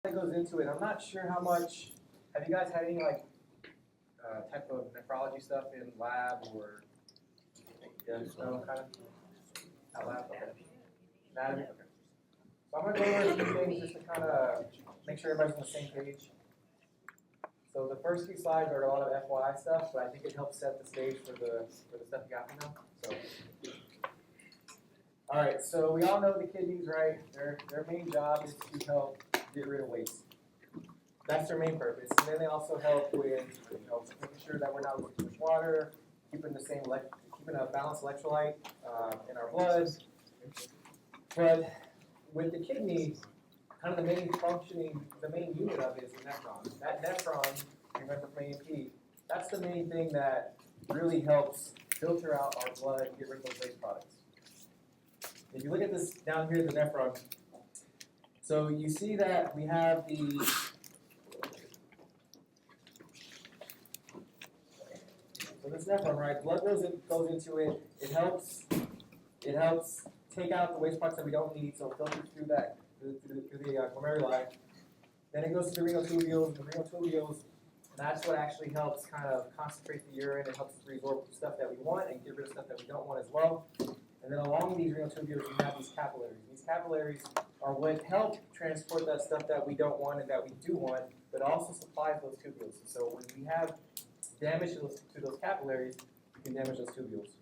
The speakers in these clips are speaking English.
that goes into it. I'm not sure how much. Have you guys had any like type of nephrology stuff in lab or no kind of out lab? Okay. Anatomy. Okay. So I'm gonna go over a few things just to kind of make sure everybody's on the same page. So the first few slides are a lot of FYI stuff, but I think it helps set the stage for the stuff you got to know. So. All right, so we all know the kidneys, right? Their main job is to help get rid of waste. That's their main purpose. And then they also help with, making sure that we're not losing too much water, keeping a balanced electrolyte in our blood. But with the kidney, kind of the main unit of it is the nephron. That nephron, remember from A&P, that's the main thing that really helps filter out our blood and get rid of those waste products. If you look at this down here, the nephron, so you see that we have so this nephron, right? Blood goes into it. It helps take out the waste products that we don't need, so it filters through the glomeruli. Then it goes to the renal tubules. The renal tubules, that's what actually helps kind of concentrate the urine. It helps reabsorb stuff that we want and get rid of stuff that we don't want as well. And then along these renal tubules, we have these capillaries. These capillaries are what help transport that stuff that we don't want and that we do want, but also supplies those tubules. So when we have damage to those capillaries, we can damage those tubules.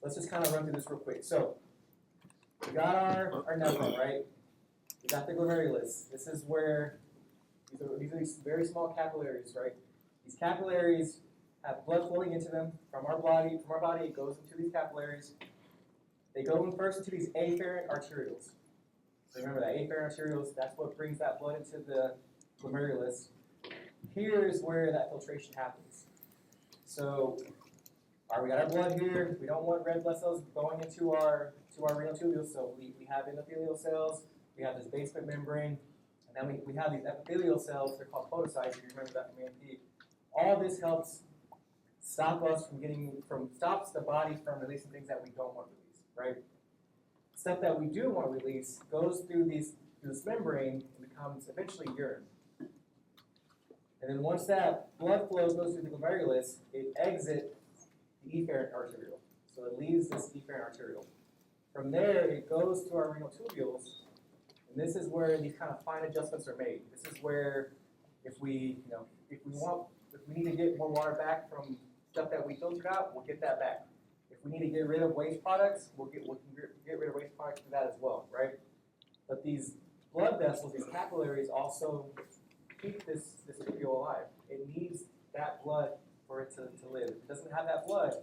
Let's just kind of run through this real quick. So we got our nephron, right? We got the glomerulus. This is where these are these very small capillaries, right? These capillaries have blood flowing into them from our body. From our body, it goes into these capillaries. They go in first into these afferent arterioles. So remember that afferent arterioles, that's what brings that blood into the glomerulus. Here is where that filtration happens. So, all right, we got our blood here. We don't want red blood cells going into our renal tubules, so we have endothelial cells. We have this basement membrane, and then we have these epithelial cells. They're called podocytes. If you remember that from A&P. All this helps stop us stops the body from releasing things that we don't want to release, right? Stuff that we do want to release goes through this membrane and becomes eventually urine. And then once that blood flow goes through the glomerulus, it exits the efferent arteriole. So it leaves this efferent arteriole. From there, it goes to our renal tubules, and this is where these kind of fine adjustments are made. This is where if we need to get more water back from stuff that we filtered out, we'll get that back. If we need to get rid of waste products, we can get rid of waste products through that as well, right? But these blood vessels, these capillaries, also keep this tubule alive. It needs that blood for it to live. If it doesn't have that blood,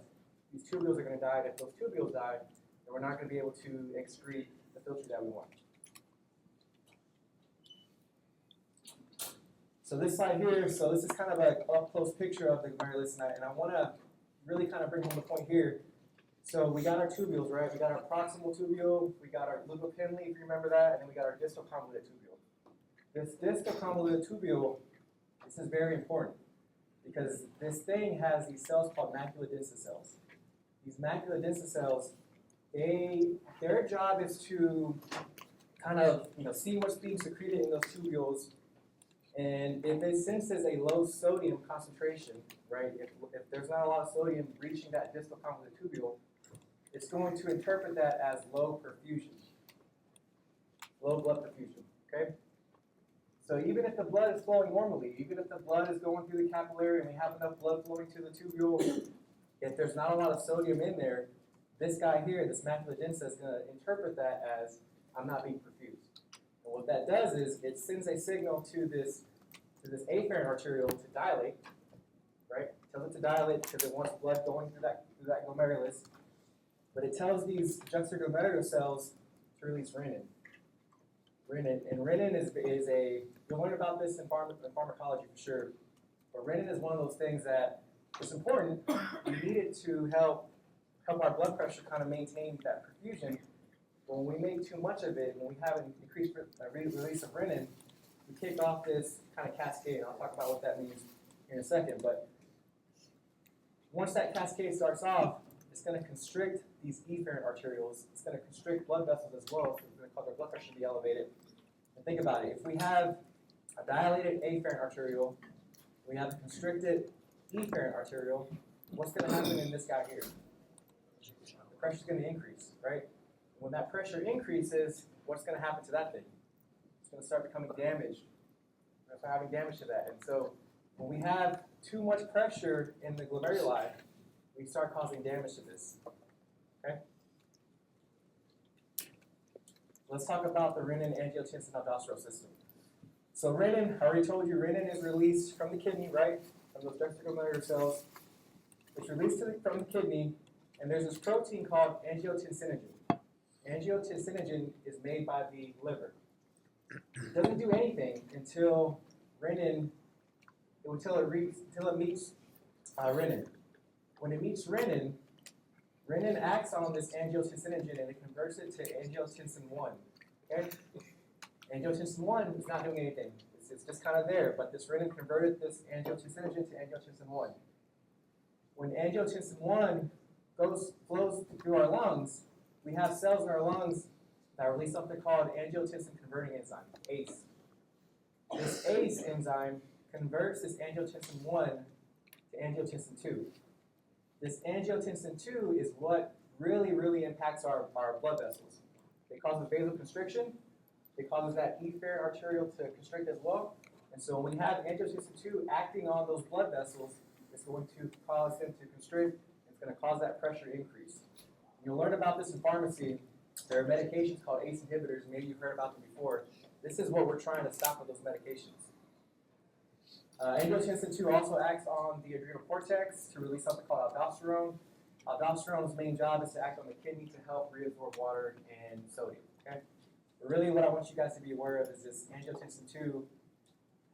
these tubules are going to die. And if those tubules die, then we're not going to be able to excrete the filter that we want. So this slide here, so this is kind of an up-close picture of the glomerulus, and I want to really kind of bring home the point here. So we got our tubules, right? We got our proximal tubule, we got our lugopendulae, if you remember that, and then we got our distal convoluted tubule. This distal convoluted tubule, this is very important because this thing has these cells called macula densa cells. These macula densa cells, their job is to kind of see what's being secreted in those tubules. And if it senses a low sodium concentration, right, if there's not a lot of sodium reaching that distal convoluted tubule, it's going to interpret that as low perfusion, low blood perfusion, okay? So even if the blood is flowing normally, even if the blood is going through the capillary and we have enough blood flowing to the tubule, if there's not a lot of sodium in there, this guy here, this macula densa, is going to interpret that as I'm not being perfused. And what that does is it sends a signal to this afferent arteriole to dilate, right? It tells it to dilate because it wants blood going through that glomerulus. But it tells these juxtaglomerular cells to release renin. And renin is you'll learn about this in pharmacology for sure. But renin is one of those things that is important. We need it to help our blood pressure kind of maintain that perfusion. When we make too much of it, when we have an increased release of renin, we kick off this kind of cascade. I'll talk about what that means in a second. But once that cascade starts off, it's going to constrict these efferent arterioles. It's going to constrict blood vessels as well, so it's going to cause our blood pressure to be elevated. And think about it. If we have a dilated afferent arteriole, we have a constricted efferent arteriole, what's going to happen in this guy here? The pressure is going to increase, right? When that pressure increases, what's going to happen to that thing? It's going to start becoming damaged. We're going to start having damage to that. And so when we have too much pressure in the glomeruli, we start causing damage to this. Okay? Let's talk about the renin-angiotensin-aldosterone system. So renin, I already told you, renin is released from the kidney, right? From those juxtaglomerular cells. It's released from the kidney, and there's this protein called angiotensinogen. Angiotensinogen is made by the liver. It doesn't do anything until it meets renin. When it meets renin, renin acts on this angiotensinogen and it converts it to angiotensin 1. Okay? Angiotensin 1 is not doing anything. It's just kind of there, but this renin converted this angiotensinogen to angiotensin 1. When angiotensin 1 flows through our lungs, we have cells in our lungs that release something called angiotensin converting enzyme, ACE. This ACE enzyme converts this angiotensin 1 to angiotensin 2. This angiotensin 2 is what really impacts our blood vessels. It causes vasoconstriction. It causes that efferent arteriole to constrict as well. And so when we have angiotensin 2 acting on those blood vessels, it's going to cause them to constrict. It's going to cause that pressure increase. You'll learn about this in pharmacy. There are medications called ACE inhibitors. Maybe you've heard about them before. This is what we're trying to stop with those medications. Angiotensin 2 also acts on the adrenal cortex to release something called aldosterone. Aldosterone's main job is to act on the kidney to help reabsorb water and sodium. Okay? But really what I want you guys to be aware of is this angiotensin 2,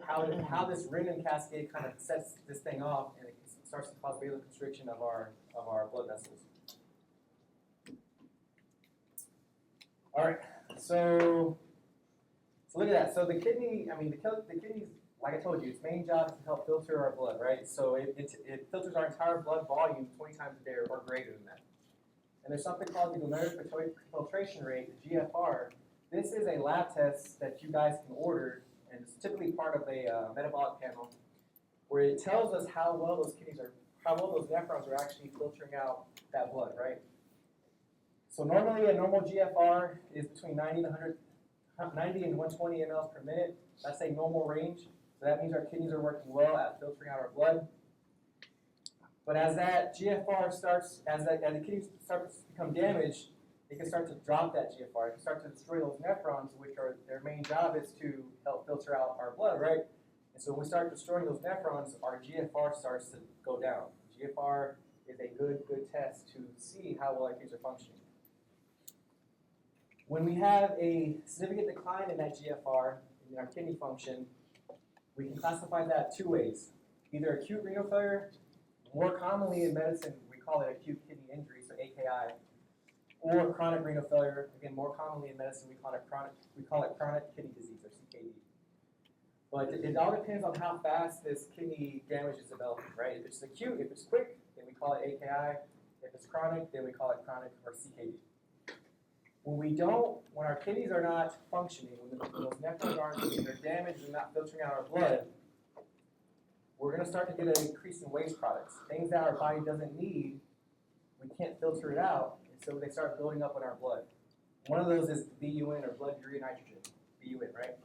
how this renin cascade kind of sets this thing off and it starts to cause vasoconstriction of our blood vessels. All right, so look at that. So the kidney, the kidney's, like I told you, its main job is to help filter our blood, right? So it filters our entire blood volume 20 times a day or greater than that. And there's something called the glomerular filtration rate, the GFR. This is a lab test that you guys can order, and it's typically part of a metabolic panel, where it tells us how well those nephrons are actually filtering out that blood, right? So normally a normal GFR is between 90 and 120 mLs per minute. That's a normal range. So that means our kidneys are working well at filtering out our blood. But as that GFR as the kidneys start to become damaged, it can start to drop that GFR. It can start to destroy those nephrons, which are their main job is to help filter out our blood, right? And so when we start destroying those nephrons, our GFR starts to go down. GFR is a good test to see how well our kidneys are functioning. When we have a significant decline in that GFR, in our kidney function, we can classify that two ways. Either acute renal failure, more commonly in medicine, we call it acute kidney injury, so AKI, or chronic renal failure. Again, more commonly in medicine, we call it chronic kidney disease, or CKD. But it all depends on how fast this kidney damage is developing, right? If it's acute, if it's quick, then we call it AKI. If it's chronic, then we call it chronic or CKD. When our kidneys are not functioning, when those nephrons they're damaged and not filtering out our blood, we're going to start to get an increase in waste products. Things that our body doesn't need, we can't filter it out, and so they start building up in our blood. One of those is BUN, or blood urea nitrogen, BUN, right?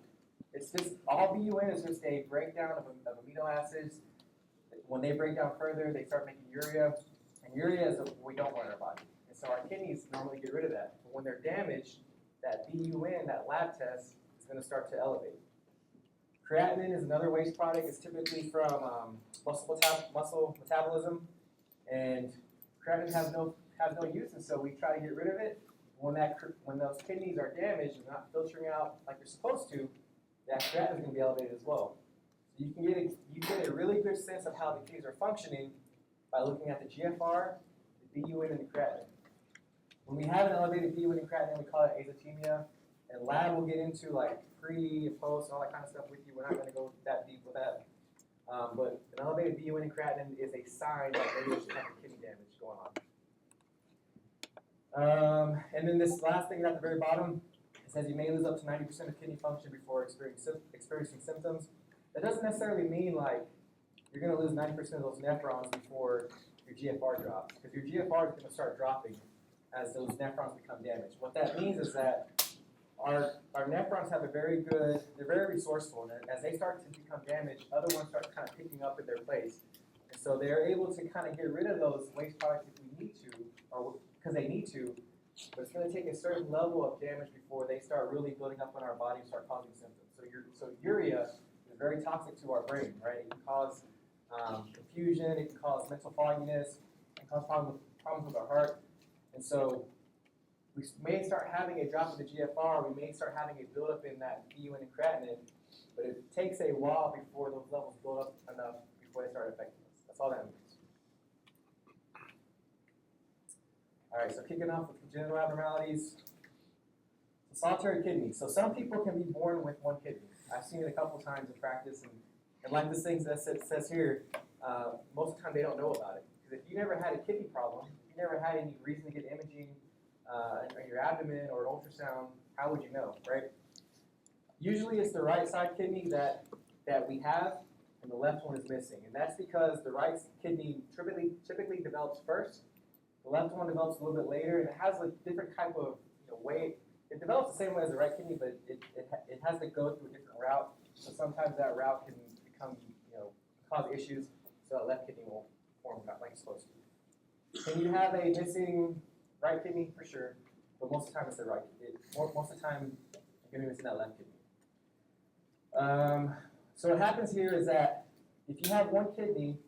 It's just, all BUN is just a breakdown of amino acids. When they break down further, they start making urea, and urea is what we don't want in our body. And so our kidneys normally get rid of that. But when they're damaged, that BUN, that lab test, is going to start to elevate. Creatinine is another waste product. It's typically from muscle metabolism, and creatinine has no use, and so we try to get rid of it. When those kidneys are damaged and not filtering out like they're supposed to, that creatinine is going to be elevated as well. So you get a really good sense of how the kidneys are functioning by looking at the GFR, the BUN, and the creatinine. When we have an elevated BUN and creatinine, we call it azotemia. And lab will get into like pre and post and all that kind of stuff with you. We're not going to go that deep with that. But an elevated BUN and creatinine is a sign that there is some type of kidney damage going on. And then this last thing at the very bottom is says you may lose up to 90% of kidney function before experiencing symptoms. That doesn't necessarily mean like you're going to lose 90% of those nephrons before your GFR drops, because your GFR is going to start dropping as those nephrons become damaged. What that means is that our nephrons have they're very resourceful, and as they start to become damaged, other ones start kind of picking up in their place. And so they're able to kind of get rid of those waste products if we need to, or because they need to, but it's going to take a certain level of damage before they start really building up in our body and start causing symptoms. So urea is very toxic to our brain, right? It can cause confusion, it can cause mental fogginess, it can cause problems with our heart. And so we may start having a drop in the GFR, we may start having a buildup in that BUN and creatinine, but it takes a while before those levels build up enough before they start affecting us. That's all that means. All right, so kicking off with congenital abnormalities. So solitary kidney. So some people can be born with one kidney. I've seen it a couple times in practice, and like this thing that says here, most of the time they don't know about it. Because if you never had a kidney problem, if you never had any reason to get imaging on your abdomen or an ultrasound, how would you know, right? Usually it's the right side kidney that we have, and the left one is missing. And that's because the right kidney typically develops first. The left one develops a little bit later, and it has a different type of way. It develops the same way as the right kidney, but it has to go through a different route. So sometimes that route can become, cause issues, so that left kidney won't form like it's supposed to. Can you have a missing right kidney? For sure, but most of the time it's the right kidney. Most of the time you're going to be missing that left kidney. So what happens here is that if you have one kidney,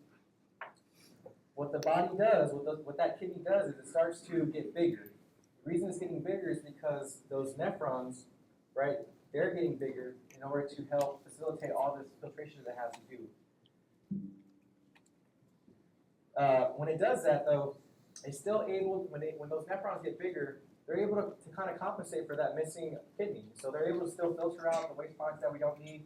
what the body does, what that kidney does is it starts to get bigger. The reason it's getting bigger is because those nephrons, right, they're getting bigger in order to help facilitate all this filtration that it has to do. When it does that, though, it's still able, when those nephrons get bigger, they're able to kind of compensate for that missing kidney. So they're able to still filter out the waste products that we don't need.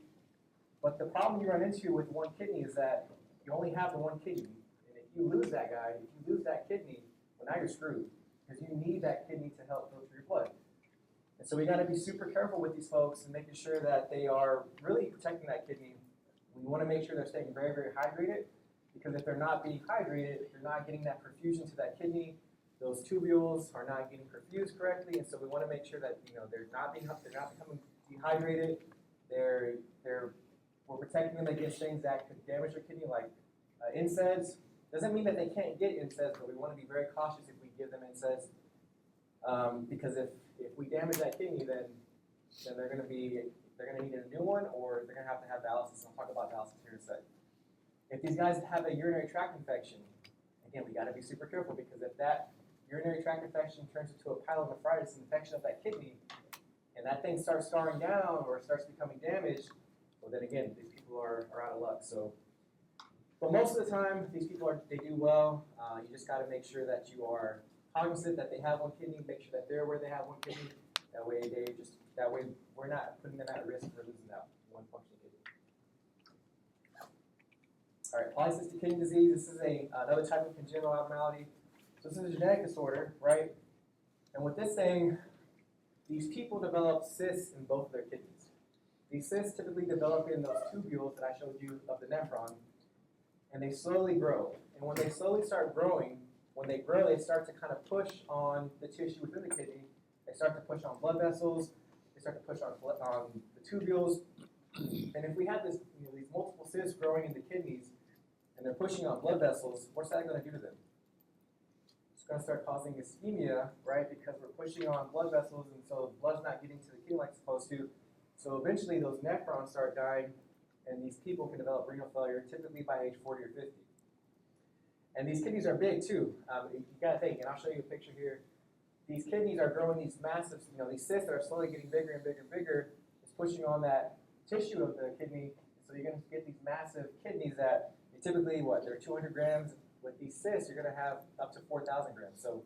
But the problem you run into with one kidney is that you only have the one kidney. And if you lose that guy, if you lose that kidney, well, now you're screwed. Because you need that kidney to help filter your blood. And so we got to be super careful with these folks and making sure that they are really protecting that kidney. We want to make sure they're staying very, very hydrated. Because if they're not being hydrated, if they're not getting that perfusion to that kidney, those tubules are not getting perfused correctly, and so we want to make sure that they're not becoming dehydrated. We're protecting them against things that could damage their kidney, like NSAIDs. Doesn't mean that they can't get NSAIDs, but we want to be very cautious if we give them NSAIDs, because if we damage that kidney, then they're going to need a new one, or they're going to have dialysis. And I'll talk about dialysis here in a sec. If these guys have a urinary tract infection, again, we got to be super careful, because if that urinary tract infection turns into a pyelonephritis, an infection of that kidney, and that thing starts scarring down or starts becoming damaged, well, then again, these people are out of luck. So, but most of the time, these people they do well. You just got to make sure that you are cognizant that they have one kidney. Make sure that they're aware they have one kidney. That way, we're not putting them at risk for losing that one functioning kidney. All right, polycystic kidney disease. This is another type of congenital abnormality. So this is a genetic disorder, right? And with this thing, these people develop cysts in both of their kidneys. These cysts typically develop in those tubules that I showed you of the nephron, and they slowly grow. And when they slowly start growing, when they grow, they start to kind of push on the tissue within the kidney. They start to push on blood vessels. They start to push on the tubules. And if we have these multiple cysts growing in the kidneys, and they're pushing on blood vessels, what's that going to do to them? It's going to start causing ischemia, right? Because we're pushing on blood vessels, and so blood's not getting to the kidney like it's supposed to. So eventually those nephrons start dying, and these people can develop renal failure, typically by age 40 or 50. And these kidneys are big too. You got to think, and I'll show you a picture here. These kidneys are growing these massive, these cysts that are slowly getting bigger and bigger and bigger. It's pushing on that tissue of the kidney, so you're going to get these massive kidneys that typically, they're 200 grams. With these cysts, you're going to have up to 4,000 grams. So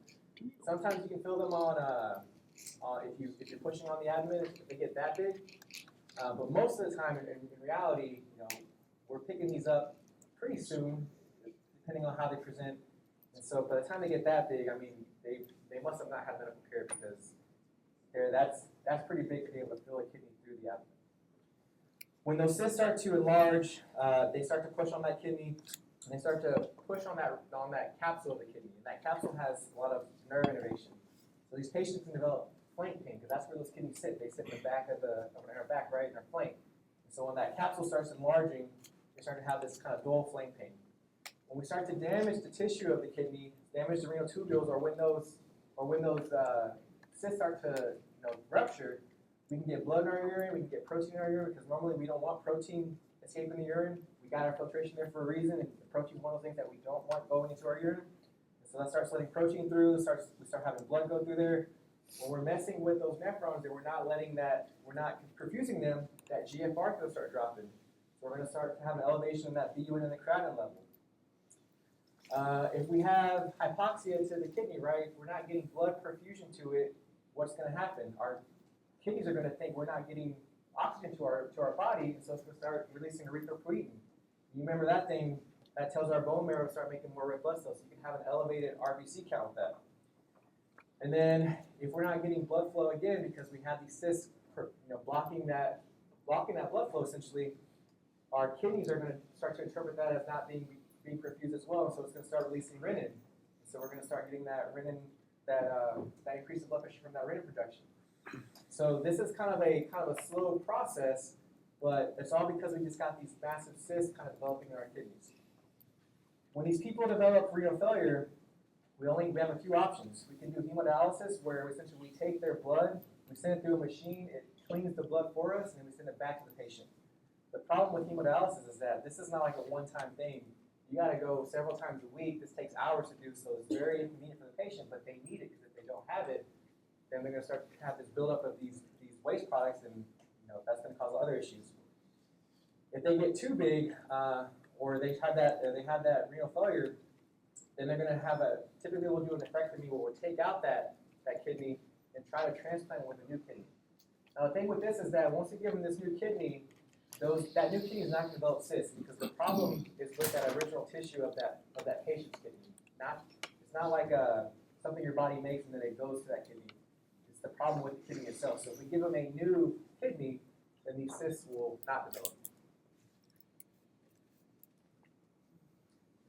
sometimes you can fill them on if you're pushing on the abdomen, if they get that big. But most of the time, in reality, we're picking these up pretty soon, depending on how they present. And so by the time they get that big, I mean, they must have not had medical care, because that's that's pretty big to be able to fill a kidney through the abdomen. When those cysts start to enlarge, they start to push on that kidney, and they start to push on that capsule of the kidney. And that capsule has a lot of nerve innervation. So these patients can develop flank pain, because that's where those kidneys sit. They sit in the back of our back, right, in our flank. And so when that capsule starts enlarging, they start to have this kind of dull flank pain. When we start to damage the tissue of the kidney, damage the renal tubules, or when those cysts start to rupture, we can get blood in our urine, we can get protein in our urine, because normally we don't want protein escaping the urine. We got our filtration there for a reason, and protein is one of those things that we don't want going into our urine. And so that starts letting protein through, we start having blood go through there. When we're messing with those nephrons and we're not perfusing them, that GFR can start dropping. So we're going to start to have an elevation in that BUN and the creatinine level. If we have hypoxia to the kidney, right, we're not getting blood perfusion to it, what's going to happen? Our kidneys are going to think we're not getting oxygen to our body, and so it's going to start releasing erythropoietin. You remember that thing that tells our bone marrow to start making more red blood cells. So you can have an elevated RBC count with that. And then if we're not getting blood flow again because we have these cysts blocking that blood flow essentially, our kidneys are going to start to interpret that as not being perfused as well, and so it's going to start releasing renin. So we're going to start getting that renin, that increase in blood pressure from that renin production. So this is kind of a slow process, but it's all because we just got these massive cysts kind of developing in our kidneys. When these people develop renal failure, we have a few options. We can do hemodialysis, where essentially we take their blood, we send it through a machine, it cleans the blood for us, and then we send it back to the patient. The problem with hemodialysis is that this is not like a one-time thing. You got to go several times a week. This takes hours to do, so it's very inconvenient for the patient, but they need it, because if they don't have it, then they're going to start to have this buildup of these waste products, and that's going to cause other issues. If they get too big, or they have that renal failure, then they're going to typically we'll do a nephrectomy where we'll take out that kidney and try to transplant it with a new kidney. Now the thing with this is that once we give them this new kidney, that new kidney is not going to develop cysts, because the problem is with that original tissue of that patient's kidney. It's not like something your body makes and then it goes to that kidney. It's the problem with the kidney itself. So if we give them a new kidney, then these cysts will not develop.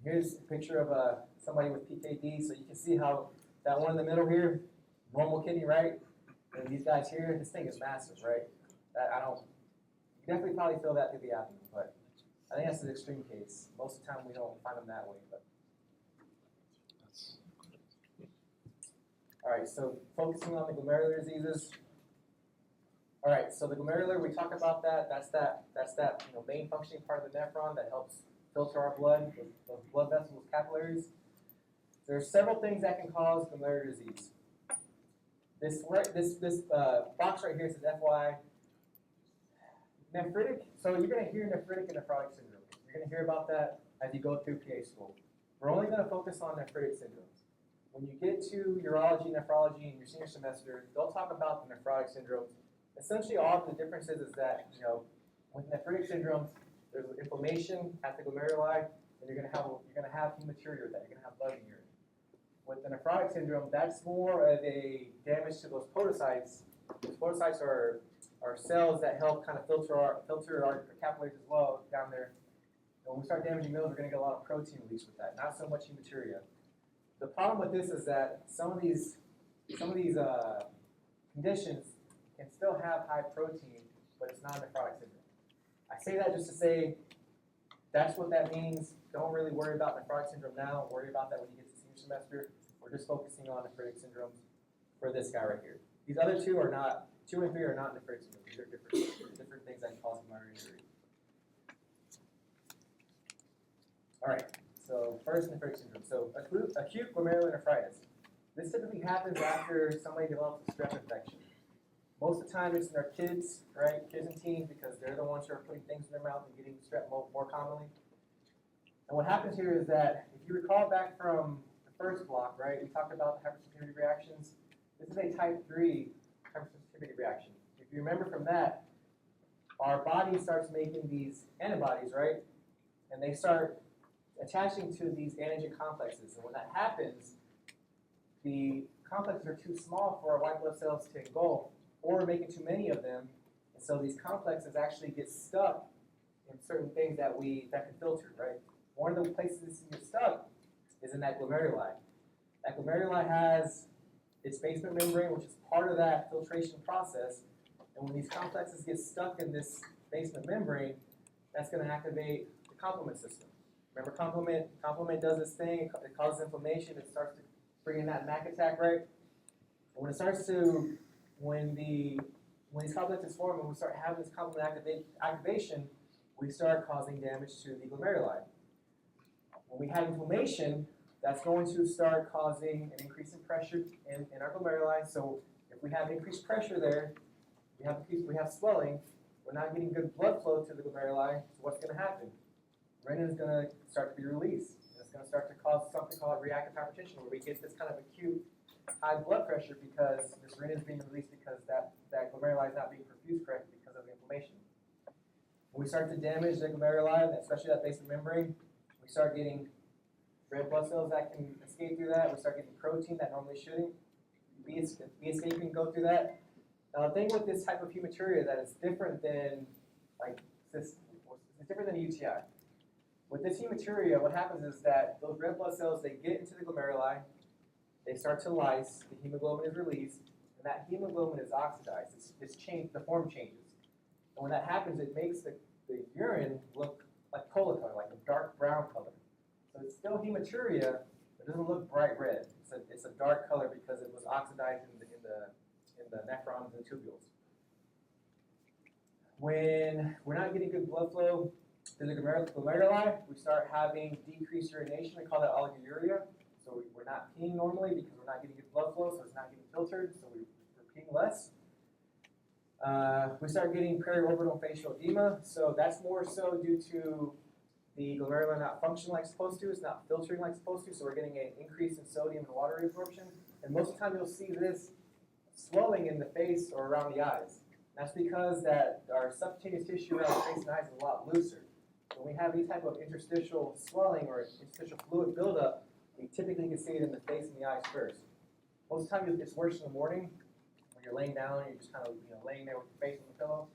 Here's a picture of somebody with PKD, so you can see how that one in the middle here, normal kidney, right? And these guys here, this thing is massive, right? You definitely probably feel that through the abdomen, but I think that's an extreme case. Most of the time we don't find them that way. But. All right, so focusing on the glomerular diseases. All right, so the glomerular, we talk about that. That's that main functioning part of the nephron that helps filter our blood, those blood vessels, capillaries. There's several things that can cause glomerular disease. This box right here says FY. Nephritic, so you're going to hear nephritic and nephrotic syndrome. You're going to hear about that as you go through PA school. We're only going to focus on nephritic syndromes. When you get to urology, nephrology in your senior semester, they'll talk about the nephrotic syndromes. Essentially, all of the differences is that, with nephritic syndromes, there's inflammation at the glomeruli, and you're going to have hematuria with that. You're going to have blood in urine. With the nephrotic syndrome, that's more of a damage to those podocytes. Those podocytes are cells that help kind of filter our capillaries as well down there. And when we start damaging those, we're going to get a lot of protein release with that, not so much hematuria. The problem with this is that some of these conditions can still have high protein, but it's not a nephrotic syndrome. I say that just to say that's what that means. Don't really worry about nephrotic syndrome now. Worry about that when you get to senior semester. We're just focusing on nephritic syndromes for this guy right here. These other two are not. 2 and 3 are not nephritic syndromes. These are different things that can cause glomerular injury. All right. So first, nephritic syndrome. So acute glomerulonephritis. This typically happens after somebody develops a strep infection. Most of the time, it's in our kids, right? Kids and teens, because they're the ones who are putting things in their mouth and getting strep more commonly. And what happens here is that, if you recall back from the first block, right, we talked about the hypersensitivity reactions. This is a type 3 hypersensitivity reaction. If you remember from that, our body starts making these antibodies, right? And they start attaching to these antigen complexes. And when that happens, the complexes are too small for our white blood cells to engulf, or we're making too many of them, and so these complexes actually get stuck in certain things that can filter, right? One of the places this get stuck is in that glomeruli. That glomeruli has its basement membrane, which is part of that filtration process, and when these complexes get stuck in this basement membrane, that's going to activate the complement system. Remember, complement does this thing. It causes inflammation. It starts to bring in that MAC attack, right? And when these complexes form and we start having this complement activation, we start causing damage to the glomeruli. When we have inflammation, that's going to start causing an increase in pressure in our glomeruli. So if we have increased pressure there, we have swelling, we're not getting good blood flow to the glomeruli, so what's going to happen? Renin is going to start to be released. And it's going to start to cause something called reactive hypertension, where we get this kind of acute high blood pressure because this renin is being released because that glomeruli is not being perfused correctly because of the inflammation. When we start to damage the glomeruli, especially that basement membrane, we start getting red blood cells that can escape through that. We start getting protein that normally shouldn't be escaping, go through that. Now the thing with this type of hematuria that is different than it's different than a UTI. With this hematuria, what happens is that those red blood cells, they get into the glomeruli, they start to lyse, the hemoglobin is released, and that hemoglobin is oxidized. It's changed, the form changes. And when that happens, it makes the urine look like cola color, like a dark brown color. So it's still hematuria, but it doesn't look bright red. It's a dark color because it was oxidized in the nephrons and tubules. When we're not getting good blood flow to the glomeruli, we start having decreased urination. We call that oliguria. So we're not peeing normally because we're not getting good blood flow, so it's not getting filtered, so we're peeing less. We start getting periorbital facial edema, so that's more so due to the glomeruli not functioning like it's supposed to. It's not filtering like it's supposed to, so we're getting an increase in sodium and water absorption. And most of the time you'll see this swelling in the face or around the eyes. That's because that our subcutaneous tissue around the face and eyes is a lot looser. When we have any type of interstitial swelling or interstitial fluid buildup, we typically can see it in the face and the eyes first. Most of the time it's worse in the morning when you're laying down and you're just kind of laying there with your face on the pillow.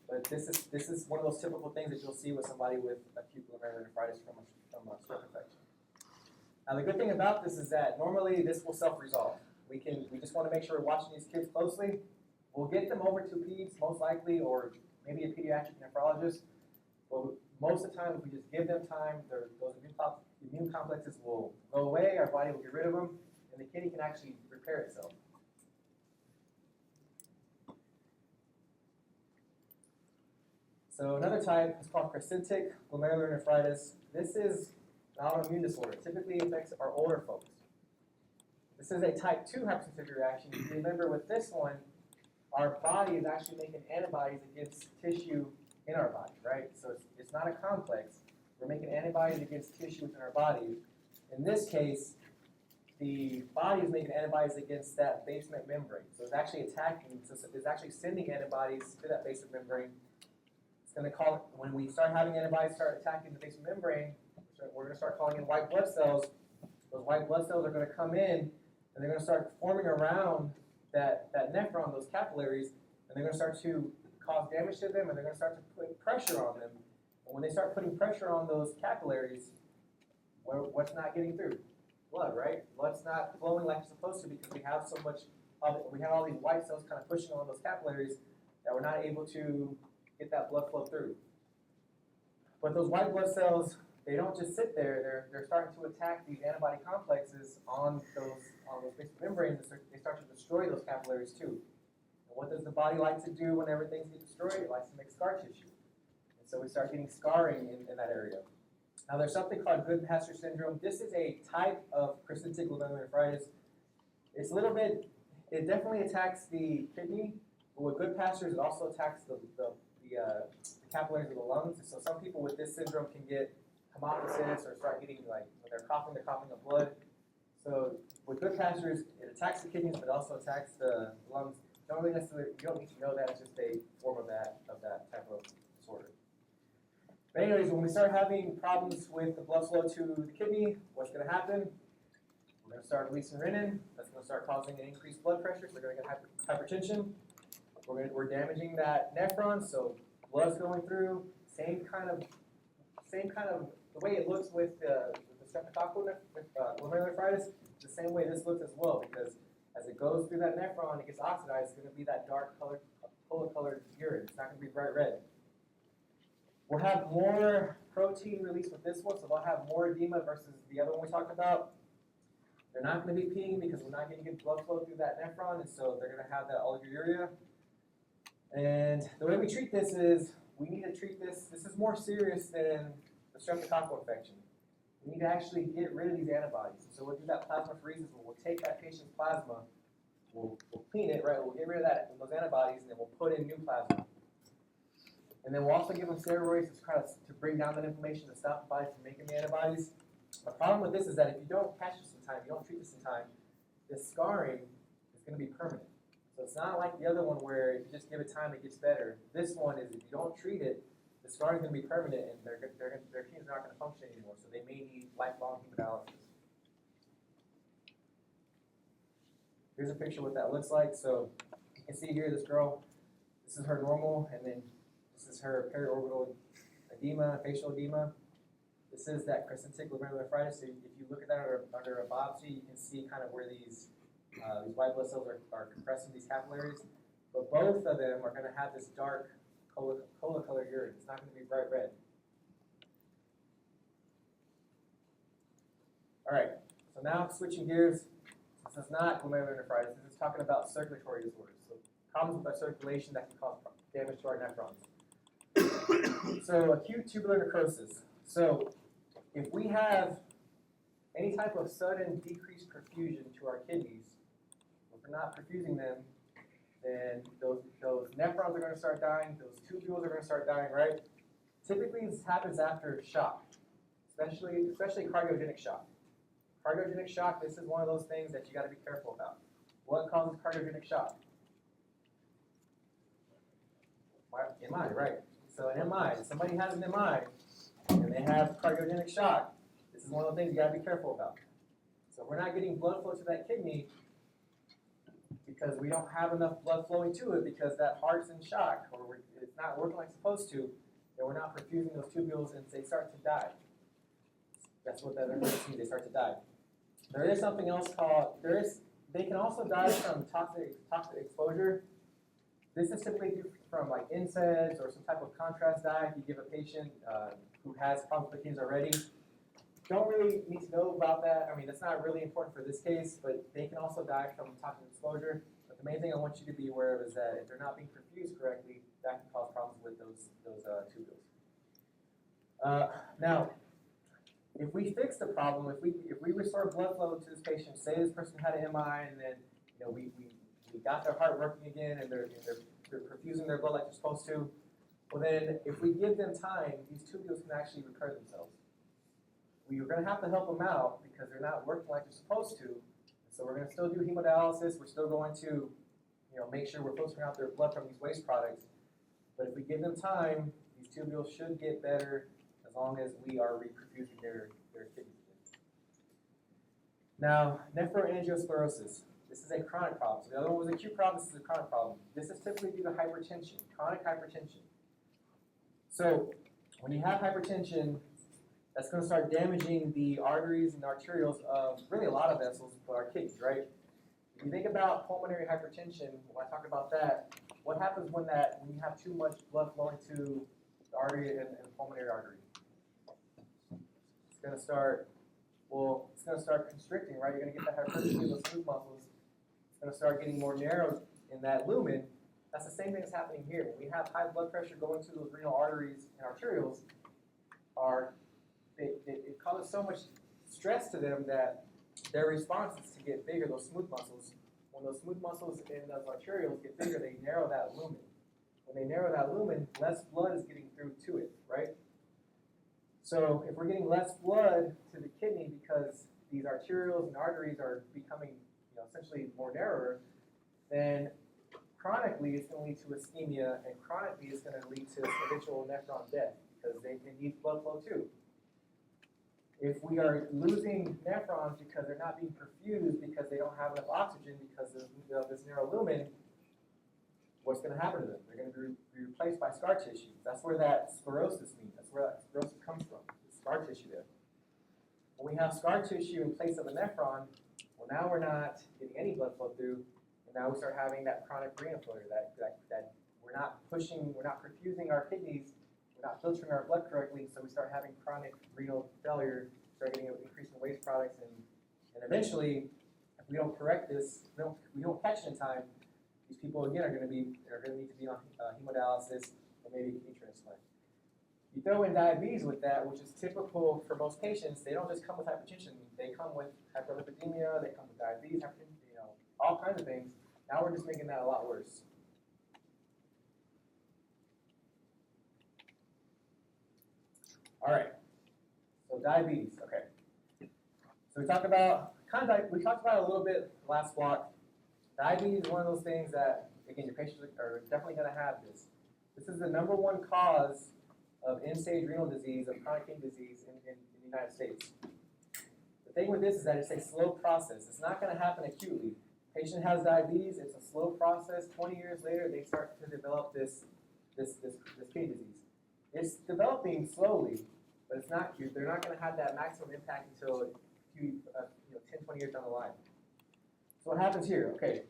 But this is one of those typical things that you'll see with somebody with acute glomerulonephritis from a stroke infection. Now the good thing about this is that normally this will self-resolve. We just want to make sure we're watching these kids closely. We'll get them over to peds most likely, or maybe a pediatric nephrologist. But most of the time, if we just give them time, those immune complexes will go away, our body will get rid of them, and the kidney can actually repair itself. So another type is called crescentic glomerulonephritis. This is an autoimmune disorder. It typically affects our older folks. This is a type 2 hypersensitivity reaction. If you remember with this one, our body is actually making antibodies against tissue in our body, right? So it's not a complex. We're making antibodies against tissue within our body. In this case, the body is making antibodies against that basement membrane. So it's actually attacking, so it's actually sending antibodies to that basement membrane. It's going to call, when we start having antibodies start attacking the basement membrane, we're going to start calling in white blood cells. Those white blood cells are going to come in, and they're going to start forming around that nephron, those capillaries, and they're going to start to cause damage to them, and they're going to start to put pressure on them. And when they start putting pressure on those capillaries, what's not getting through? Blood, right? Blood's not flowing like it's supposed to because we have so much of it. We have all these white cells kind of pushing on those capillaries that we're not able to get that blood flow through. But those white blood cells, they don't just sit there. They're starting to attack these antibody complexes on those basement membranes. They start to destroy those capillaries too. And what does the body like to do whenever things get destroyed? It likes to make scar tissue. And so we start getting scarring in that area. Now there's something called Goodpasture syndrome. This is a type of crescentic glomerulonephritis. It's a little bit, it definitely attacks the kidney, but with Goodpasture's it also attacks the capillaries of the lungs. So some people with this syndrome can get hemoptysis or start getting, like, when they're coughing up blood. So with Goodpasture's, it attacks the kidneys, but also attacks the lungs. You don't need to know that, it's just a form of that type of disorder. But anyways, when we start having problems with the blood flow to the kidney, what's going to happen? We're going to start releasing renin. That's going to start causing an increased blood pressure, so we're going to get hypertension. we're damaging that nephron, so blood's going through. Same kind of the way it looks with the streptococcal glomerulonephritis, the same way this looks as well, because as it goes through that nephron, it gets oxidized. It's going to be that dark colored, cola-colored urine. It's not going to be bright red. We'll have more protein released with this one, so they'll have more edema versus the other one we talked about. They're not going to be peeing because we're not getting good blood flow through that nephron, and so they're going to have that oliguria. And the way we treat this is, we need to treat this. This is more serious than the streptococcal infection. We need to actually get rid of these antibodies. So we'll do that plasmapheresis. We'll take that patient's plasma, we'll clean it, right? We'll get rid of those antibodies, and then we'll put in new plasma. And then we'll also give them steroids to bring down that inflammation, to stop the body from making the antibodies. The problem with this is that if you don't catch this in time, you don't treat this in time, this scarring is going to be permanent. So it's not like the other one where if you just give it time, it gets better. This one is if you don't treat it, the scarring is going to be permanent, and their kidneys are not going to function anymore. So they may need lifelong hemodialysis. Here's a picture of what that looks like. So you can see here this girl, this is her normal, and then this is her periorbital edema, facial edema. This is that crescentic glomerulonephritis. So if you look at that under a biopsy, you can see kind of where these white blood cells are compressing these capillaries. But both of them are going to have this dark cola-colored urine. It's not going to be bright red. All right, so now switching gears. This is not glomerulonephritis. This is talking about circulatory disorders. So problems with our circulation that can cause damage to our nephrons. So acute tubular necrosis. So if we have any type of sudden decreased perfusion to our kidneys, if we're not perfusing them, then those nephrons are going to start dying, those tubules are going to start dying, right? Typically this happens after shock, especially cardiogenic shock. Cardiogenic shock, this is one of those things that you got to be careful about. What causes cardiogenic shock? MI, right? So an MI, if somebody has an MI and they have cardiogenic shock, this is one of the things you got to be careful about. So if we're not getting blood flow to that kidney because we don't have enough blood flowing to it because that heart's in shock or it's not working like it's supposed to, then we're not perfusing those tubules and they start to die. That's what that means, they start to die. There is something else called, they can also die from toxic exposure. This is typically due from like NSAIDs or some type of contrast dye if you give a patient who has problems with kidneys already. Don't really need to know about that. I mean, that's not really important for this case, but they can also die from toxic exposure. But the main thing I want you to be aware of is that if they're not being perfused correctly, that can cause problems with those tubules. Now, if we fix the problem, if we restore blood flow to this patient, say this person had an MI and then we got their heart working again and they're perfusing their blood like they're supposed to, well then if we give them time, these tubules can actually repair themselves. We're going to have to help them out because they're not working like they're supposed to. So we're going to still do hemodialysis. We're still going to make sure we're filtering out their blood from these waste products. But if we give them time, these tubules should get better as long as we are reperfusing their kidneys. Now, nephroangiosclerosis. This is a chronic problem. So the other one was an acute problem. This is a chronic problem. This is typically due to hypertension, chronic hypertension. So when you have hypertension, that's going to start damaging the arteries and arterioles of really a lot of vessels for our kidneys, right? If you think about pulmonary hypertension, when I talk about that, what happens when you have too much blood flowing to the artery and the pulmonary artery? It's going to start constricting, right? You're going to get that hypertrophy of those smooth muscles. It's going to start getting more narrow in that lumen. That's the same thing that's happening here. When we have high blood pressure going to those renal arteries and arterioles, it causes so much stress to them that their response is to get bigger, those smooth muscles. When those smooth muscles and those arterioles get bigger, they narrow that lumen. When they narrow that lumen, less blood is getting through to it, right? So if we're getting less blood to the kidney because these arterioles and arteries are becoming essentially more narrower, then chronically it's going to lead to ischemia, and chronically it's going to lead to eventual nephron death because they need blood flow too. If we are losing nephrons because they're not being perfused because they don't have enough oxygen because of this narrow lumen, what's going to happen to them? They're going to be replaced by scar tissue. That's where that sclerosis means. That's where that sclerosis comes from, the scar tissue there. When we have scar tissue in place of a nephron, well, now we're not getting any blood flow through, and now we start having that chronic renal failure, that we're not perfusing our kidneys, we're not filtering our blood correctly, so we start having chronic renal failure, start getting an increase in waste products, and eventually, if we don't correct this, we don't catch it in time, these people again are going to need to be on hemodialysis or maybe a kidney transplant. You throw in diabetes with that, which is typical for most patients. They don't just come with hypertension; they come with hyperlipidemia, they come with diabetes, all kinds of things. Now we're just making that a lot worse. All right. So diabetes. Okay. So we talked about it a little bit last block. Diabetes is one of those things that, again, your patients are definitely going to have this. This is the #1 cause of end-stage renal disease, of chronic kidney disease in the United States. The thing with this is that it's a slow process. It's not going to happen acutely. Patient has diabetes. It's a slow process. 20 years later, they start to develop this kidney disease. It's developing slowly, but it's not acute. They're not going to have that maximum impact until 10, 20 years down the line. So what happens here? Okay,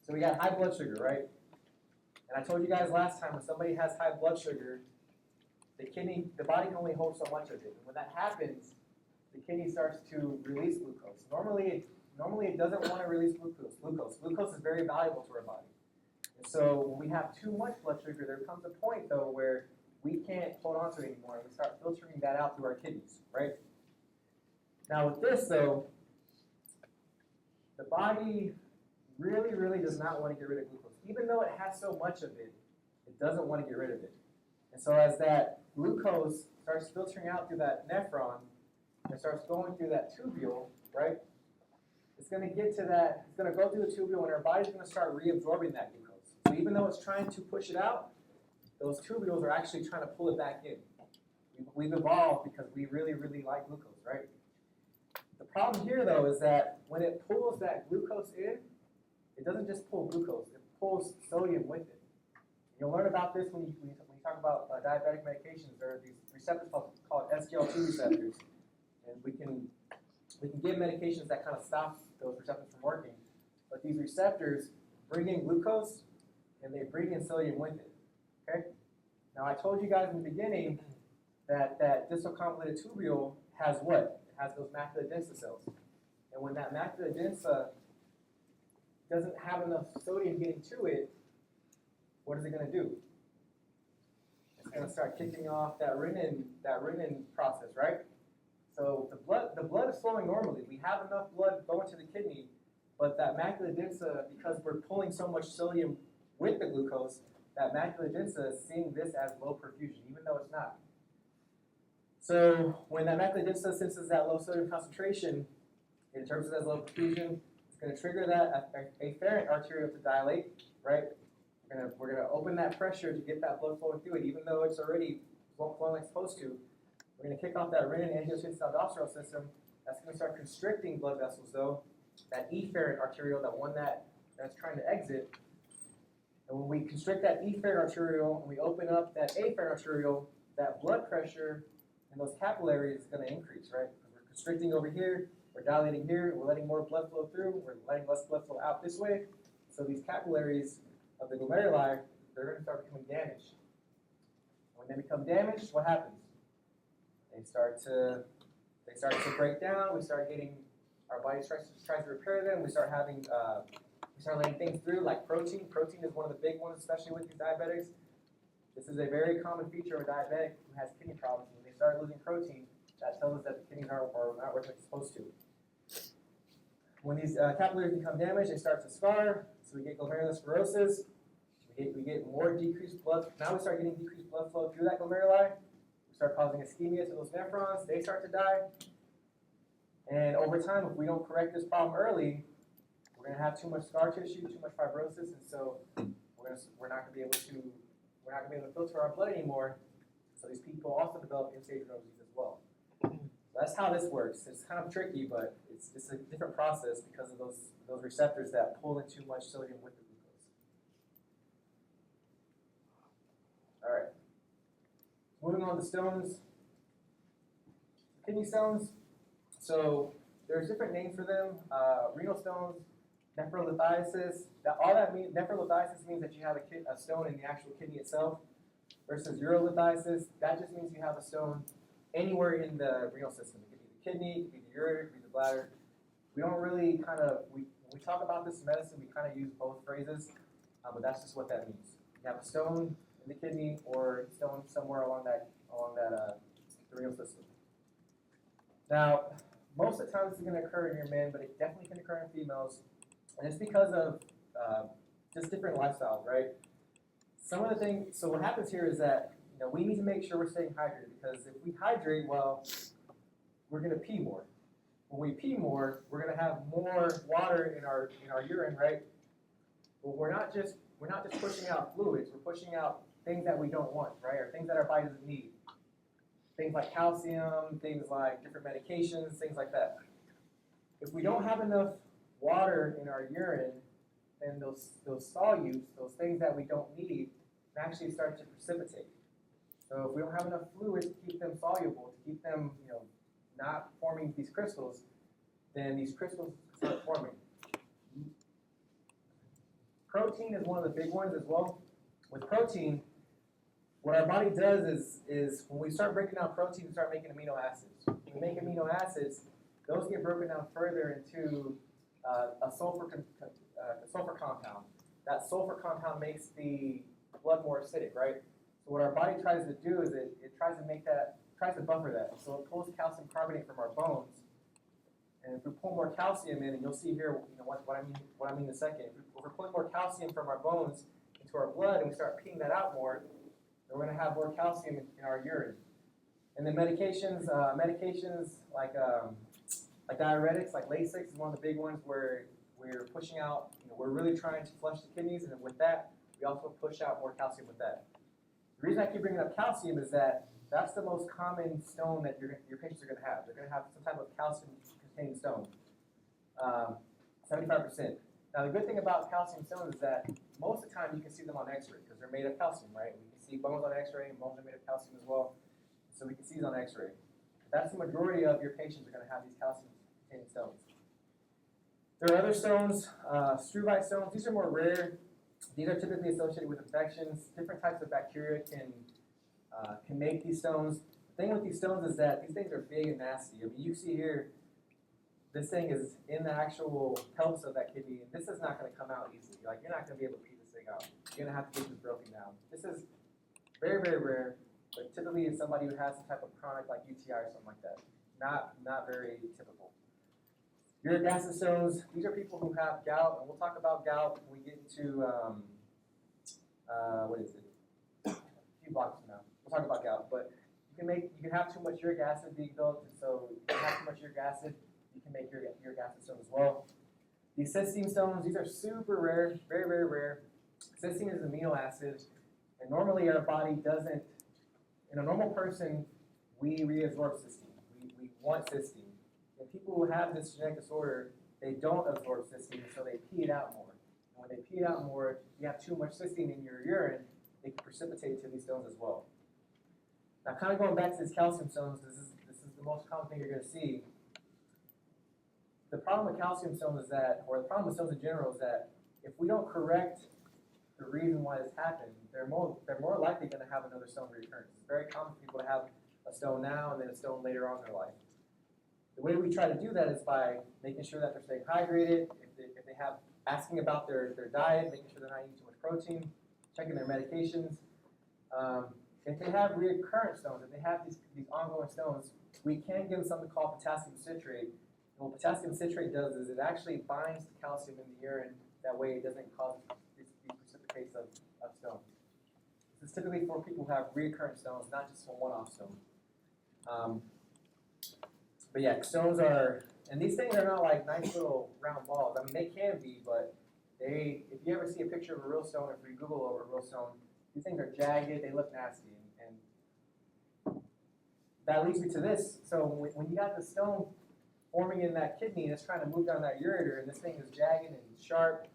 so we got high blood sugar, right? And I told you guys last time, when somebody has high blood sugar, the body can only hold so much of it. And when that happens, the kidney starts to release glucose. Normally it doesn't want to release glucose. Glucose is very valuable to our body. And so when we have too much blood sugar, there comes a point, though, where we can't hold on to it anymore, and we start filtering that out through our kidneys, right? Now with this, though, the body really, really does not want to get rid of glucose. Even though it has so much of it, it doesn't want to get rid of it. And so as that glucose starts filtering out through that nephron and starts going through that tubule, right, it's going to get to that, it's going to go through the tubule, and our body's going to start reabsorbing that glucose. So even though it's trying to push it out, those tubules are actually trying to pull it back in. We've evolved because we really, really like glucose, right? The problem here, though, is that when it pulls that glucose in, it doesn't just pull glucose, it pulls sodium with it. You'll learn about this when you talk about diabetic medications. There are these receptors called SGLT receptors, and we can give medications that kind of stop those receptors from working. But these receptors bring in glucose, and they bring in sodium with it. Okay? Now I told you guys in the beginning that distal convoluted tubule has what? It has those macula densa cells. And when that macula densa doesn't have enough sodium getting to it, what is it going to do? It's going to start kicking off that renin process, right? So the blood is flowing normally. We have enough blood going to the kidney, but that macula densa, because we're pulling so much sodium with the glucose, that macula densa is seeing this as low perfusion, even though it's not. So when that macula densa senses that low sodium concentration, it interprets it as low perfusion. It's going to trigger that afferent arteriole to dilate, right? We're gonna open that pressure to get that blood flowing through it, even though it's already flowing like it's supposed to. We're gonna kick off that renin-angiotensin-aldosterone system. That's gonna start constricting blood vessels, though. That efferent arteriole, that one that's trying to exit. And when we constrict that efferent arteriole and we open up that afferent arteriole, that blood pressure in those capillaries is gonna increase, right? Because we're constricting over here, we're dilating here, we're letting more blood flow through, we're letting less blood flow out this way. So these capillaries of the glomeruli, they're going to start becoming damaged. When they become damaged, what happens? They start to break down. We start getting, our body tries to repair them. We start letting things through like protein. Protein is one of the big ones, especially with these diabetics. This is a very common feature of a diabetic who has kidney problems. When they start losing protein, that tells us that the kidneys are not working like they're supposed to. When these capillaries become damaged, they start to scar. So we get glomerulosclerosis. We get more decreased blood. Now we start getting decreased blood flow through that glomeruli. We start causing ischemia to those nephrons. They start to die. And over time, if we don't correct this problem early, we're going to have too much scar tissue, too much fibrosis, and so we're not going to be able to filter our blood anymore. So these people also develop end-stage renal disease as well. So that's how this works. It's kind of tricky, but it's a different process because of those receptors that pull in too much sodium with the glucose. moving on to stones, kidney stones. So there's different names for them. Renal stones, nephrolithiasis. All that means, nephrolithiasis means that you have a stone in the actual kidney itself, versus urolithiasis, that just means you have a stone anywhere in the renal system. It could be the kidney, it could be the ureter, it could be the bladder. We don't really when we talk about this in medicine, we kind of use both phrases, but that's just what that means. You have a stone in the kidney or stone somewhere along that the renal system. Now, most of the time this is going to occur in your men, but it definitely can occur in females, and it's because of just different lifestyles, right? Some of the things, so what happens here is that we need to make sure we're staying hydrated, because if we hydrate well, we're going to pee more. When we pee more, we're going to have more water in our urine, right? But we're not just pushing out fluids. We're pushing out things that we don't want, right? Or things that our body doesn't need. Things like calcium, things like different medications, things like that. If we don't have enough water in our urine, then those solutes, those things that we don't need, can actually start to precipitate. So if we don't have enough fluid to keep them soluble, to keep them, not forming these crystals, then these crystals start forming. Protein is one of the big ones as well. With protein, what our body does is when we start breaking down protein, we start making amino acids. When we make amino acids, those get broken down further into a sulfur compound. That sulfur compound makes the blood more acidic, right? So what our body tries to do is it tries to buffer that. So it pulls calcium carbonate from our bones. And if we pull more calcium in, and you'll see here what I mean in a second. If we're pulling more calcium from our bones into our blood and we start peeing that out more, then we're going to have more calcium in our urine. And then medications like diuretics, like Lasix is one of the big ones where we're pushing out, we're really trying to flush the kidneys, and with that, we also push out more calcium with that. The reason I keep bringing up calcium is that that's the most common stone that your patients are going to have. They're going to have some type of calcium-containing stone, 75%. Now, the good thing about calcium stones is that most of the time you can see them on X-ray because they're made of calcium, right? We can see bones on X-ray, and bones are made of calcium as well, so we can see these on X-ray. That's the majority of your patients are going to have these calcium-containing stones. There are other stones, struvite stones. These are more rare. These are typically associated with infections. Different types of bacteria can make these stones. The thing with these stones is that these things are big and nasty. I mean, you see here, this thing is in the actual pelvis of that kidney, and this is not going to come out easily. Like, you're not going to be able to pee this thing out. You're going to have to get this broken down. This is very, very rare, but typically it's somebody who has some type of chronic, like UTI or something like that. Not very typical. Uric acid stones, these are people who have gout, and we'll talk about gout when we get into, a few blocks from now. We'll talk about gout, but you can have too much uric acid being built, and so if you have too much uric acid, you can make uric acid stone as well. These cysteine stones, these are super rare, very, very rare. Cysteine is an amino acid, and normally our body doesn't, in a normal person, we reabsorb cysteine. We want cysteine. And people who have this genetic disorder, they don't absorb cysteine, so they pee it out more. And when they pee it out more, if you have too much cysteine in your urine, they can precipitate to these stones as well. Now, kind of going back to these calcium stones, this is the most common thing you're going to see. The problem with calcium stones is that, or the problem with stones in general is that if we don't correct the reason why this happened, they're more likely going to have another stone recurrence. It's very common for people to have a stone now and then a stone later on in their life. The way we try to do that is by making sure that they're staying hydrated, if they have, asking about their diet, making sure they're not eating too much protein, checking their medications. If they have recurrent stones, if they have these ongoing stones, we can give them something called potassium citrate. And what potassium citrate does is it actually binds the calcium in the urine. That way it doesn't cause these precipitates of stones. This is typically for people who have recurrent stones, not just for one-off stone. But yeah, stones are, and these things are not like nice little round balls. I mean, they can be, but if you ever see a picture of a real stone, if you Google over a real stone, these things are jagged, they look nasty. And that leads me to this. So when you got the stone forming in that kidney and it's trying to move down that ureter, and this thing is jagged and sharp,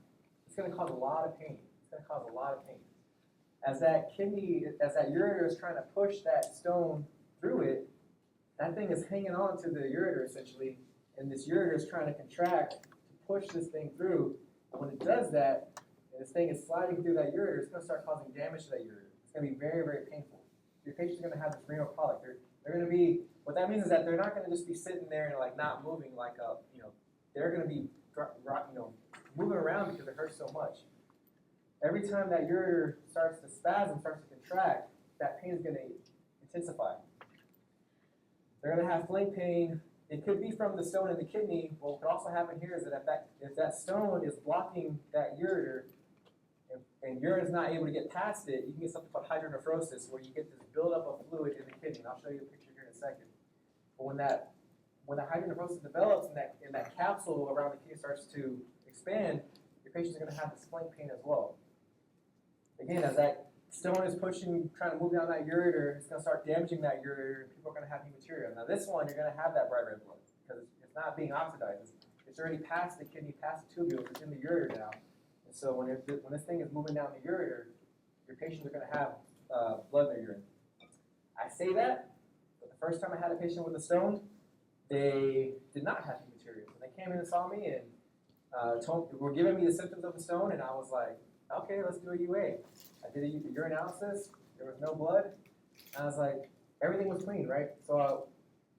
it's going to cause a lot of pain. It's going to cause a lot of pain. as that ureter is trying to push that stone through it, that thing is hanging on to the ureter essentially, and this ureter is trying to contract to push this thing through. And when it does that, and this thing is sliding through that ureter, it's going to start causing damage to that ureter. It's going to be very, very painful. Your patient's going to have this renal colic. They're going to be, what that means is that they're not going to just be sitting there and like not moving like a, they're going to be, moving around because it hurts so much. Every time that ureter starts to spasm, starts to contract, that pain is going to intensify. They're going to have flank pain. It could be from the stone in the kidney. What could also happen here is that if that stone is blocking that ureter and urine is not able to get past it, you can get something called hydronephrosis, where you get this buildup of fluid in the kidney. And I'll show you a picture here in a second. But when that hydronephrosis develops and that capsule around the kidney starts to expand, your patients are going to have this flank pain as well. Again, as that stone is pushing, trying to move down that ureter, it's going to start damaging that ureter, and people are going to have hematuria. Now this one, you're going to have that bright red blood because it's not being oxidized. It's already past the kidney, past the tubules. It's in the ureter now. And so when this thing is moving down the ureter, your patients are going to have blood in their urine. I say that, but the first time I had a patient with a stone, they did not have hematuria. So they came in and saw me and were giving me the symptoms of the stone, and I was like, okay, let's do a UA. I did a urinalysis. There was no blood. And I was like, everything was clean, right? So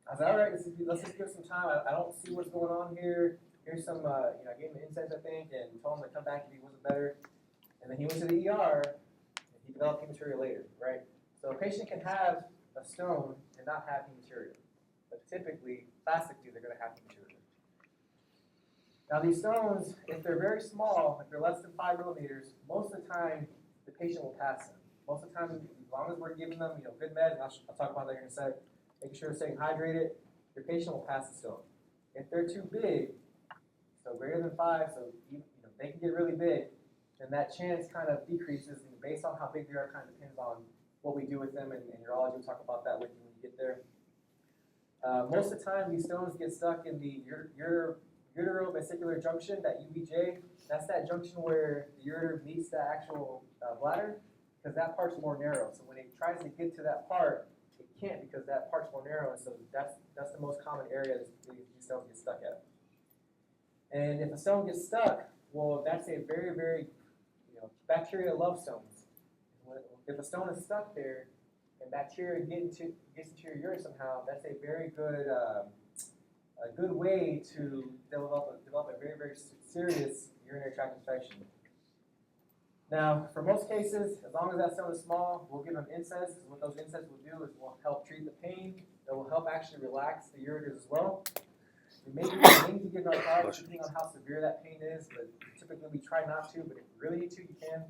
I was like, all right, let's just give some time. I don't see what's going on here. Here's some, I gave him NSAIDs, I think, and told him to come back if he wasn't better. And then he went to the ER, and he developed hematuria later, right? So a patient can have a stone and not have hematuria. But typically, classically, they're going to have hematuria. Now these stones, if they're very small, if they're less than 5 millimeters, most of the time the patient will pass them. Most of the time, as long as we're giving them, good meds, and I'll talk about that here in a sec, making sure they're staying hydrated, your patient will pass the stone. If they're too big, so greater than 5, so they can get really big, then that chance kind of decreases, and based on how big they are, kind of depends on what we do with them, and urology will talk about that with you when you get there. Most of the time, these stones get stuck in the uterovesicular junction, that UVJ. That's that junction where the ureter meets the actual bladder, because that part's more narrow. So when it tries to get to that part, it can't because that part's more narrow, and so that's the most common area these stones get stuck at. And if a stone gets stuck, well, that's a very, very, bacteria love stones. If a stone is stuck there and bacteria gets into your urine somehow, that's a very good way to develop a very, very serious urinary tract infection. Now, for most cases, as long as that stone is small, we'll give them NSAIDs. What those NSAIDs will do is will help treat the pain. It will help actually relax the ureters as well. We may need to give narcotics depending on how severe that pain is, but typically we try not to, but if you really need to, you can.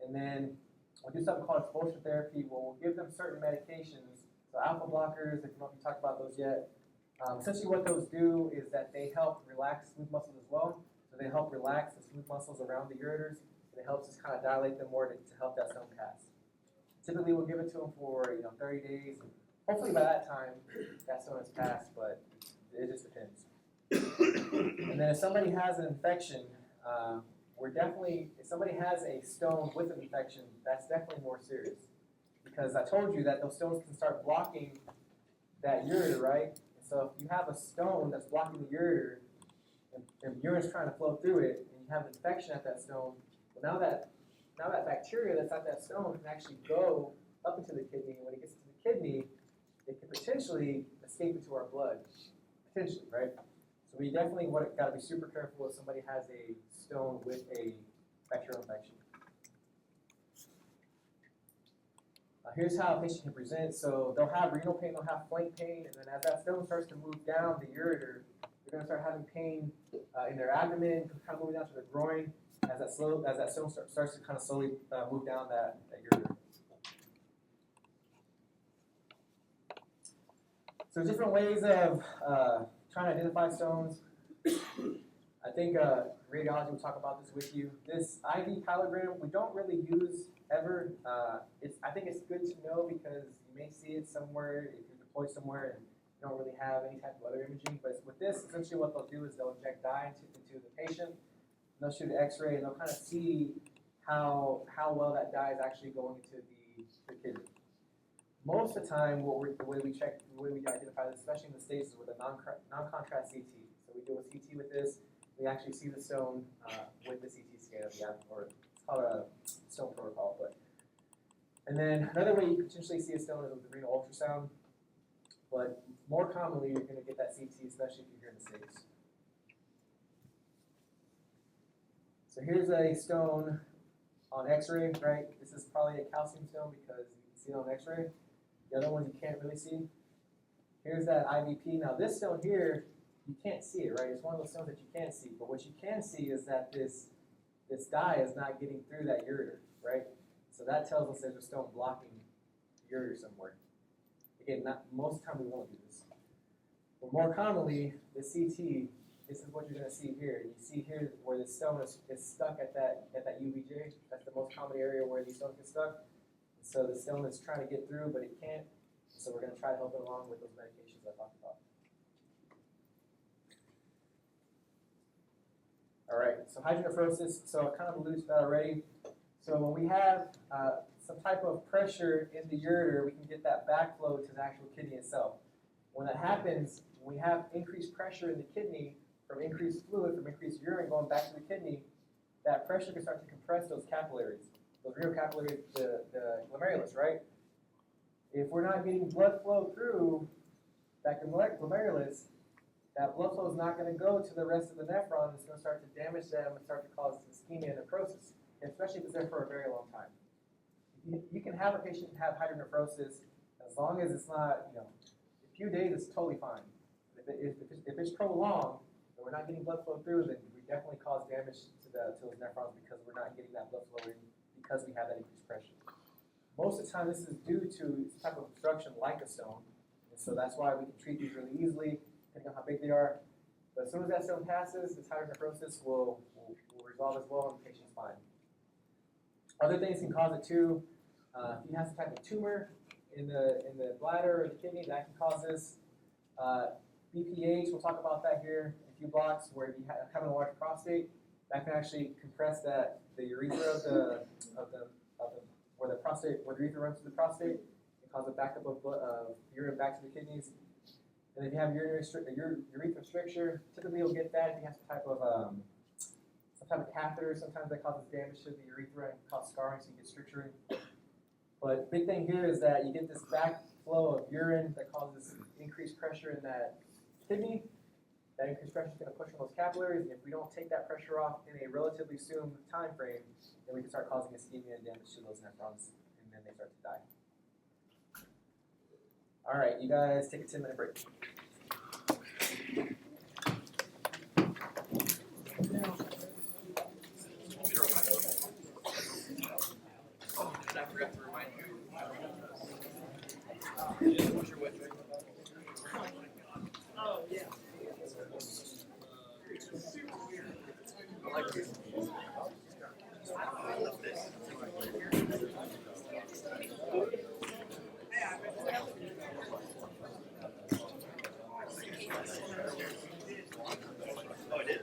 And then we'll do something called expulsion therapy, where we'll give them certain medications. So alpha blockers, if you don't talk about those yet. Essentially what those do is that they help relax smooth muscles as well. So they help relax the smooth muscles around the ureters, and it helps us kind of dilate them more to help that stone pass. Typically we'll give it to them for 30 days. Hopefully by that time that stone has passed, but it just depends. And then if somebody has an infection, if somebody has a stone with an infection, that's definitely more serious. Because I told you that those stones can start blocking that ureter, right? So if you have a stone that's blocking the ureter, and urine's trying to flow through it, and you have an infection at that stone, well, now that bacteria that's at that stone can actually go up into the kidney, and when it gets to the kidney, it can potentially escape into our blood. Potentially, right? So we definitely got to be super careful if somebody has a stone with a bacterial infection. Here's how a patient can present. So they'll have renal pain, they'll have flank pain, and then as that stone starts to move down the ureter, they're going to start having pain in their abdomen, kind of moving down to their groin, as that stone starts to kind of slowly move down that ureter. So different ways of trying to identify stones. I think radiology will talk about this with you. This IV pilogram, we don't really use ever. I think it's good to know because you may see it somewhere if you're deployed somewhere and you don't really have any type of other imaging. But with this, essentially what they'll do is they'll inject dye into the patient, and they'll shoot an X-ray, and they'll kind of see how well that dye is actually going into the kidney. Most of the time, the way we identify this, especially in the States, is with a non-contrast CT. So we do a CT with this. We actually see the stone with the CT scan, or it's called a stone protocol. And then another way you can potentially see a stone is with the renal ultrasound. But more commonly, you're going to get that CT, especially if you're here in the States. So here's a stone on X-ray, right? This is probably a calcium stone because you can see it on X-ray. The other ones you can't really see. Here's that IVP. Now this stone here, you can't see it, right? It's one of those stones that you can't see. But what you can see is that this dye is not getting through that ureter, right? So that tells us there's a stone blocking the ureter somewhere. Again, most of the time we won't do this. But more commonly, the CT, this is what you're going to see here. You see here where the stone is stuck at that UVJ. That's the most common area where these stones get stuck. So the stone is trying to get through, but it can't. So we're going to try to help it along with those medications I talked about. All right, so hydronephrosis. So I kind of alluded to that already. So when we have some type of pressure in the ureter, we can get that backflow to the actual kidney itself. When that happens, when we have increased pressure in the kidney from increased fluid, from increased urine going back to the kidney, that pressure can start to compress those capillaries. Those renal capillaries, the glomerulus, right? If we're not getting blood flow through that glomerulus, that blood flow is not going to go to the rest of the nephron. It's going to start to damage them and start to cause ischemia and necrosis, especially if it's there for a very long time. You can have a patient have hydronephrosis as long as it's not, a few days is totally fine. If it's prolonged and we're not getting blood flow through, then we definitely cause damage to those nephrons because we're not getting that blood flow in because we have that increased pressure. Most of the time, this is due to some type of obstruction like a stone, and so that's why we can treat these really easily, depending on how big they are. But as soon as that stone passes, this hydronephrosis will resolve as well, and the patient's fine. Other things can cause it too. If you have some type of tumor in the bladder or the kidney, that can cause this. BPH, we'll talk about that here in a few blocks, where if you have a large prostate, that can actually compress the urethra where the urethra runs to the prostate and cause a backup of urine back to the kidneys. And if you have urethral stricture, typically you'll get that if you have some type of catheter. Sometimes that causes damage to the urethra and cause scarring, so you get stricturing. But the big thing here is that you get this backflow of urine that causes increased pressure in that kidney. That increased pressure is going to push on those capillaries, and if we don't take that pressure off in a relatively soon time frame, then we can start causing ischemia and damage to those nephrons, and then they start to die. All right, you guys take a 10-minute break. Oh, I forgot to remind you. What's your wet drink? Oh, yeah. I like this. I love this. Oh, I did?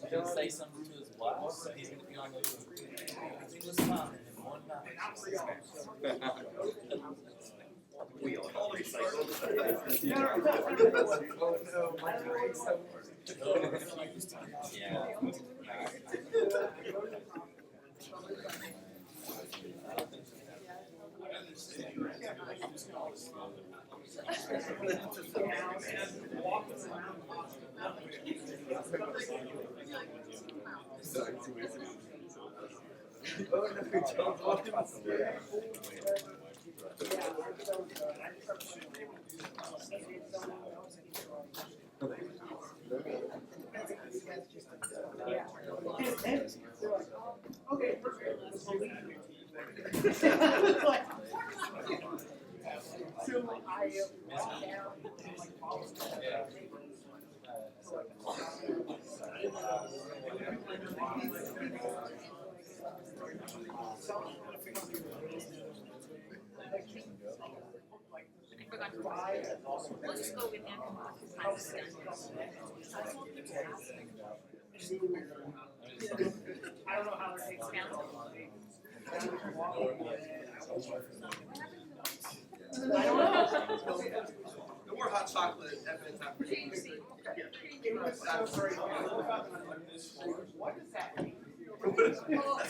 He'll say something to his wife, so he's going to be on the he was fine in one night. We all have recycled. Yeah. We'll just go with him. I don't know how it takes count. I don't know. No more hot chocolate at bedtime. What does that mean? Well,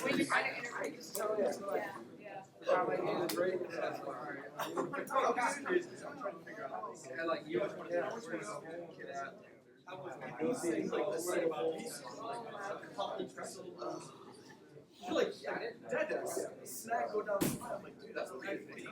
when you're trying to integrate. Yeah, yeah. And like you always want to know where to get at. These things like the same you're like, yeah, Dad does. Snack go down the line. I'm like, dude, that's okay for me.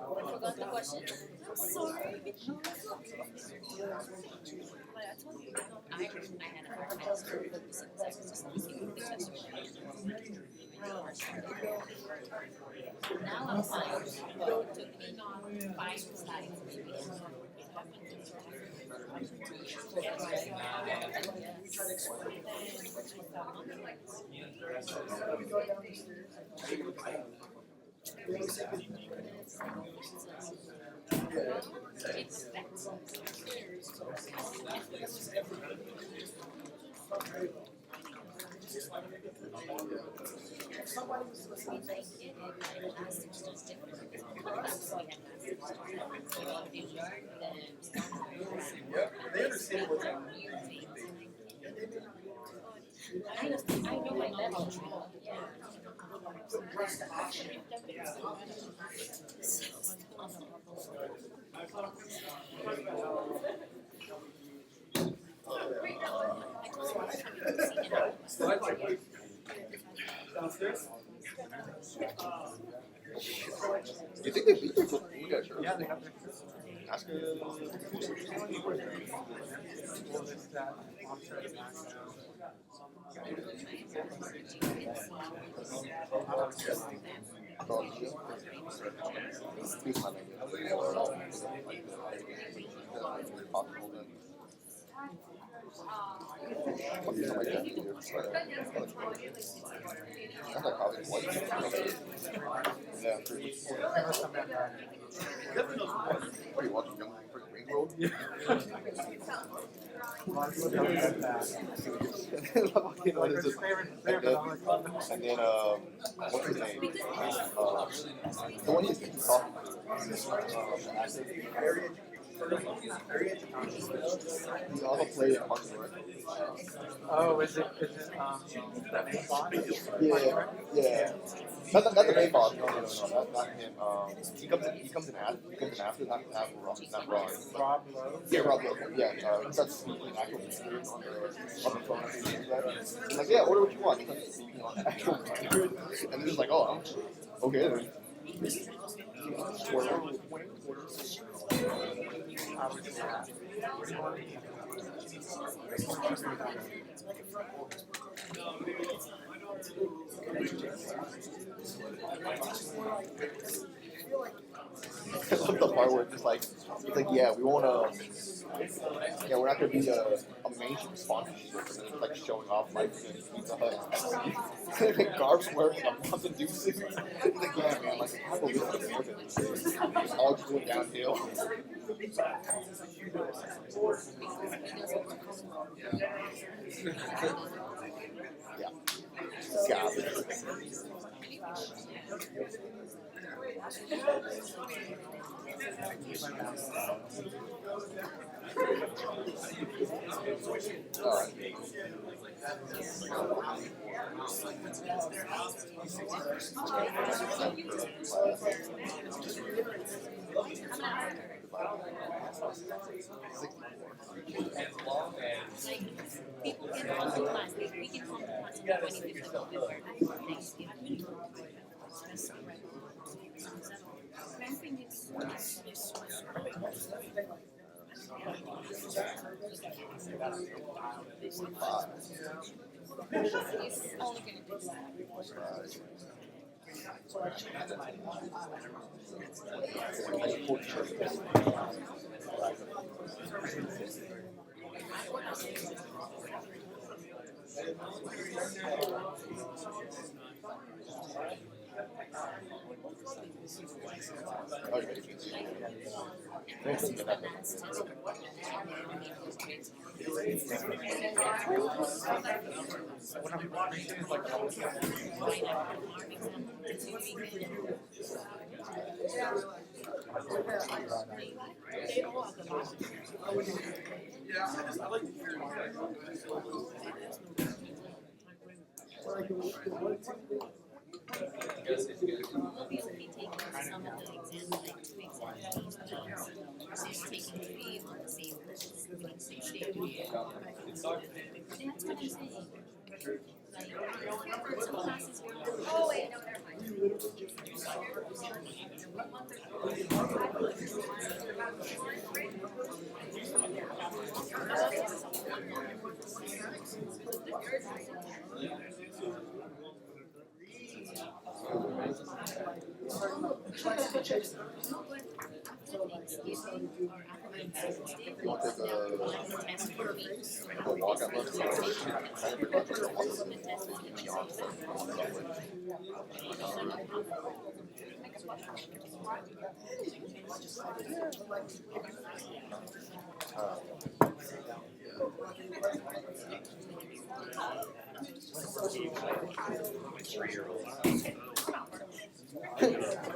I forgot the question. Sorry. But I told you, I had a hard time starting with this exact system. Now I'm fine. It took me 5 slides maybe. They understand what's happening. I know my level. Downstairs? You think they beat their foot? You guys sure? Yeah, they have their. Ask her. Yeah, I'm pretty. What are you watching? Young Ring World? Yeah. And then, what's his name? The one he's talking he also played in Parks and Rec. Oh, is it the main boss? Yeah. Not the main boss. No, not him. He comes in after, not Ron. Rob Lowe? Yeah, Rob Lowe. Yeah, he starts speaking actual Mandarin on the phone. He's like, yeah, order what you want. He starts speaking on actual Mandarin, and they're just like, oh, okay then. I love the part where it's like, yeah, we won't, yeah, we're not gonna be a mainstream sponsorship, and then it's like showing off like Pizza Hut. And then Garb's wearing a Mountain Dew suit. He's like, yeah, man, like, I believe it's American. It's all just going downhill. Yeah. Garbage. As long as People can come to class, we can come to class on the 25th of November after Thanksgiving. Cramping is It's only gonna do that. I like to hear Yes, it's good. We'll be taking some of the exams, like 2 exams, so it's taking 3 on the same course, doing 6 days. It's hard. That's what I'm saying. Like, some classes were. Oh, wait, no, never mind.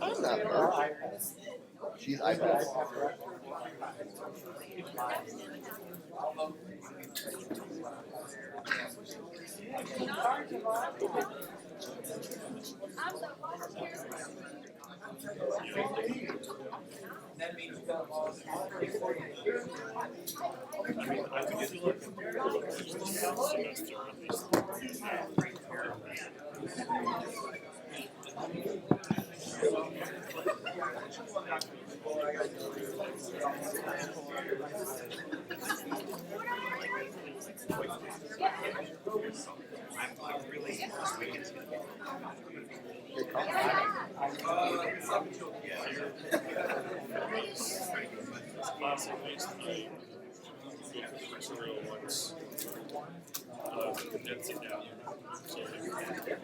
I'm not her. She's iPad. That means you got all.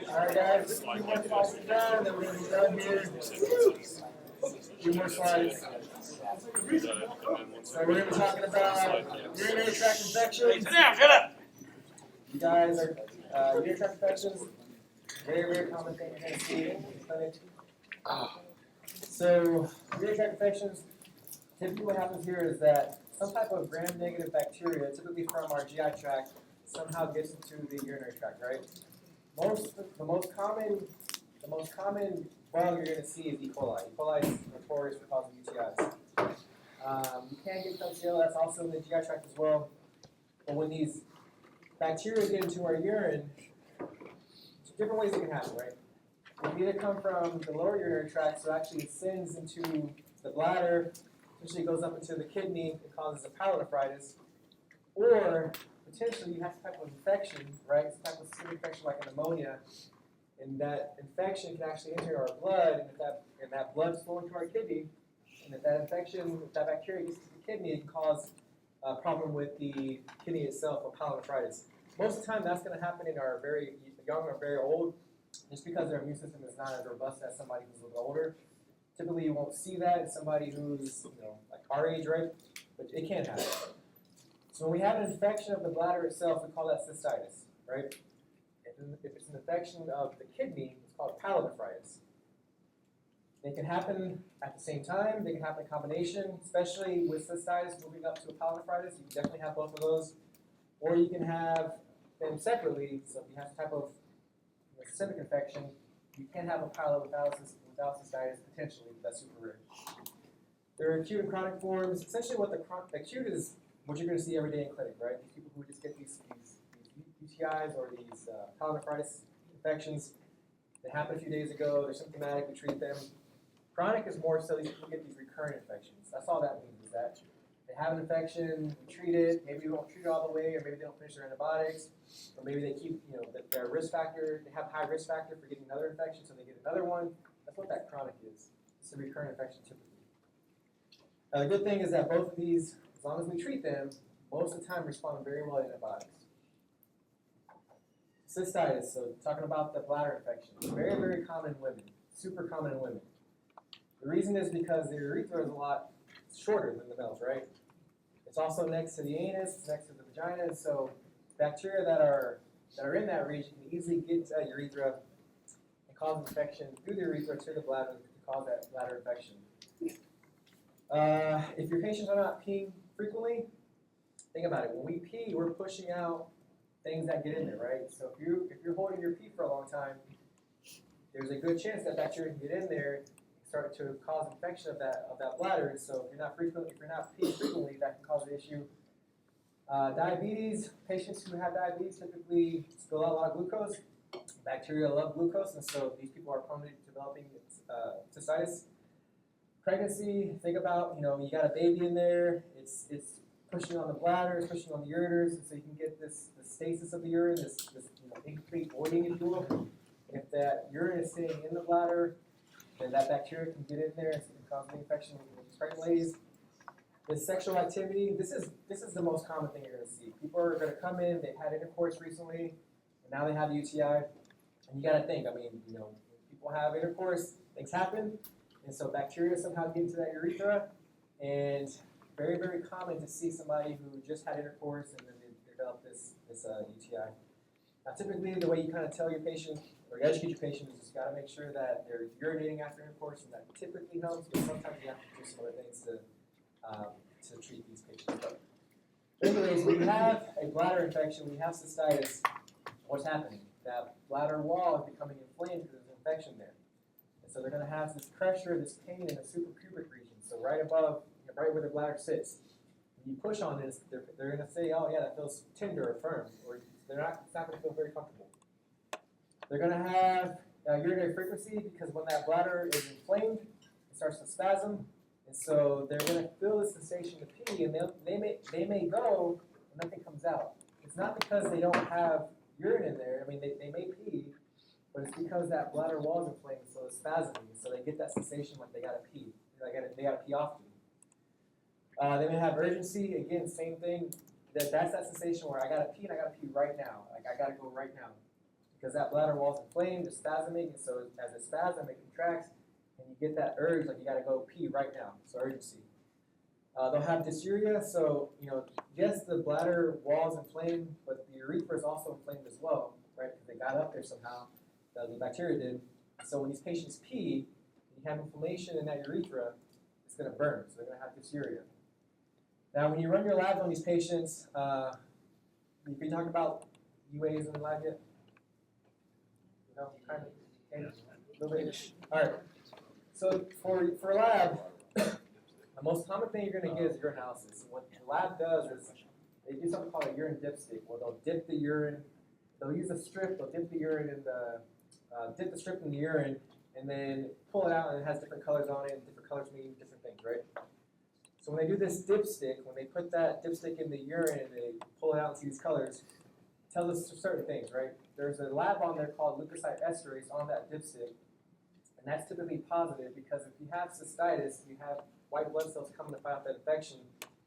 Alright guys, a few more slides to go, and then we're gonna be done here. A few more slides. So we're gonna be talking about urinary tract infections. Shut up! You guys are, urinary tract infections, very, very common thing you're gonna see in the clinic. So, urinary tract infections, typically what happens here is that some type of gram-negative bacteria, typically from our GI tract, somehow gets into the urinary tract, right? The most common bug you're gonna see is E. coli. E. coli is notorious for causing UTIs. You can get Klebsiella, that's also in the GI tract as well. But when these bacteria get into our urine, there's different ways it can happen, right? It can either come from the lower urinary tract, so actually it sends into the bladder, potentially goes up into the kidney, it causes a pyelonephritis, or potentially you have some type of infection, right? Some type of severe infection like a pneumonia, and that infection can actually enter our blood, and that blood's flowing to our kidney, and if that infection, if that bacteria gets to the kidney, it can cause a problem with the kidney itself, or pyelonephritis. Most of the time, that's going to happen in our very young or very old, just because their immune system is not as robust as somebody who's a little older. Typically, you won't see that in somebody who's, like our age, right? But it can happen. So when we have an infection of the bladder itself, we call that cystitis, right? If it's an infection of the kidney, it's called pyelonephritis. They can happen at the same time, they can happen in combination, especially with cystitis moving up to a pyelonephritis. You can definitely have both of those. Or you can have them separately, so if you have some type of systemic infection, you can have a pyelonephritis without cystitis potentially, but that's super rare. There are acute and chronic forms. Essentially what the acute is what you're going to see every day in clinic, right? These people who just get these UTIs or these pyelonephritis infections that happened a few days ago, they're symptomatic, we treat them. Chronic is more so these people get these recurrent infections. That's all that means, is that they have an infection, we treat it, maybe we won't treat it all the way, or maybe they don't finish their antibiotics, or maybe they keep, their risk factor, they have high risk factor for getting another infection, so they get another one. That's what that chronic is. It's a recurrent infection typically. Now the good thing is that both of these, as long as we treat them, most of the time respond very well to antibiotics. Cystitis, so talking about the bladder infection, very, very common in women, super common in women. The reason is because the urethra is a lot shorter than the males, right? It's also next to the anus, it's next to the vagina, and so bacteria that are in that region can easily get to that urethra and cause infection through the urethra to the bladder to cause that bladder infection. If your patients are not peeing frequently, think about it. When we pee, we're pushing out things that get in there, right? So if you're holding your pee for a long time, there's a good chance that bacteria can get in there and start to cause infection of that bladder. And so if you're not peeing frequently, that can cause an issue. Diabetes, patients who have diabetes typically spill out a lot of glucose. Bacteria love glucose, and so these people are prone to developing cystitis. Pregnancy, think about, you got a baby in there, it's pushing on the bladder, it's pushing on the ureters, and so you can get the stasis of the urine, this incomplete voiding, if you will. If that urine is sitting in the bladder, then that bacteria can get in there and cause an infection with pregnant ladies. The sexual activity, this is the most common thing you're going to see. People are going to come in, they've had intercourse recently, and now they have UTI, and you got to think, when people have intercourse, things happen, and so bacteria somehow get into that urethra, and very, very common to see somebody who just had intercourse and then they develop this UTI. Now, typically, the way you kind of tell your patient or you educate your patient is just got to make sure that they're urinating after intercourse, and that typically helps. But sometimes you have to do some other things to treat these patients. But anyways, when you have a bladder infection, when you have cystitis, what's happening? That bladder wall is becoming inflamed because there's an infection there. And so they're going to have this pressure, this pain in the suprapubic region, so right above, right where the bladder sits. When you push on this, they're going to say, oh yeah, that feels tender or firm, or it's not going to feel very comfortable. They're going to have urinary frequency because when that bladder is inflamed, it starts to spasm, and so they're going to feel the sensation to pee, and they may go and nothing comes out. It's not because they don't have urine in there. They may pee, but it's because that bladder wall is inflamed, so it's spasming, so they get that sensation like they got to pee. They got to pee often. They may have urgency. Again, same thing. That's that sensation where I got to pee and I got to pee right now. Like I got to go right now. Because that bladder wall is inflamed, it's spasming, and so as it spasms, it contracts, and you get that urge, like you got to go pee right now. So urgency. They'll have dysuria. So yes, the bladder wall is inflamed, but the urethra is also inflamed as well, right? Because they got up there somehow. The bacteria did. So when these patients pee, and you have inflammation in that urethra, it's going to burn. So they're going to have dysuria. Now, when you run your labs on these patients, have you talked about UAs in the lab yet? Kind of. Okay. A little bit. All right. So for a lab, the most common thing you're going to get is urinalysis. And what the lab does is they do something called a urine dipstick, where they'll dip the urine. They'll use a strip. They'll dip the urine in dip the strip in the urine, and then pull it out, and it has different colors on it, and different colors mean different things, right? So when they do this dipstick, when they put that dipstick in the urine and they pull it out and see these colors, it tells us certain things, right? There's a lab on there called leukocyte esterase on that dipstick, and that's typically positive because if you have cystitis, you have white blood cells coming to fight off that infection,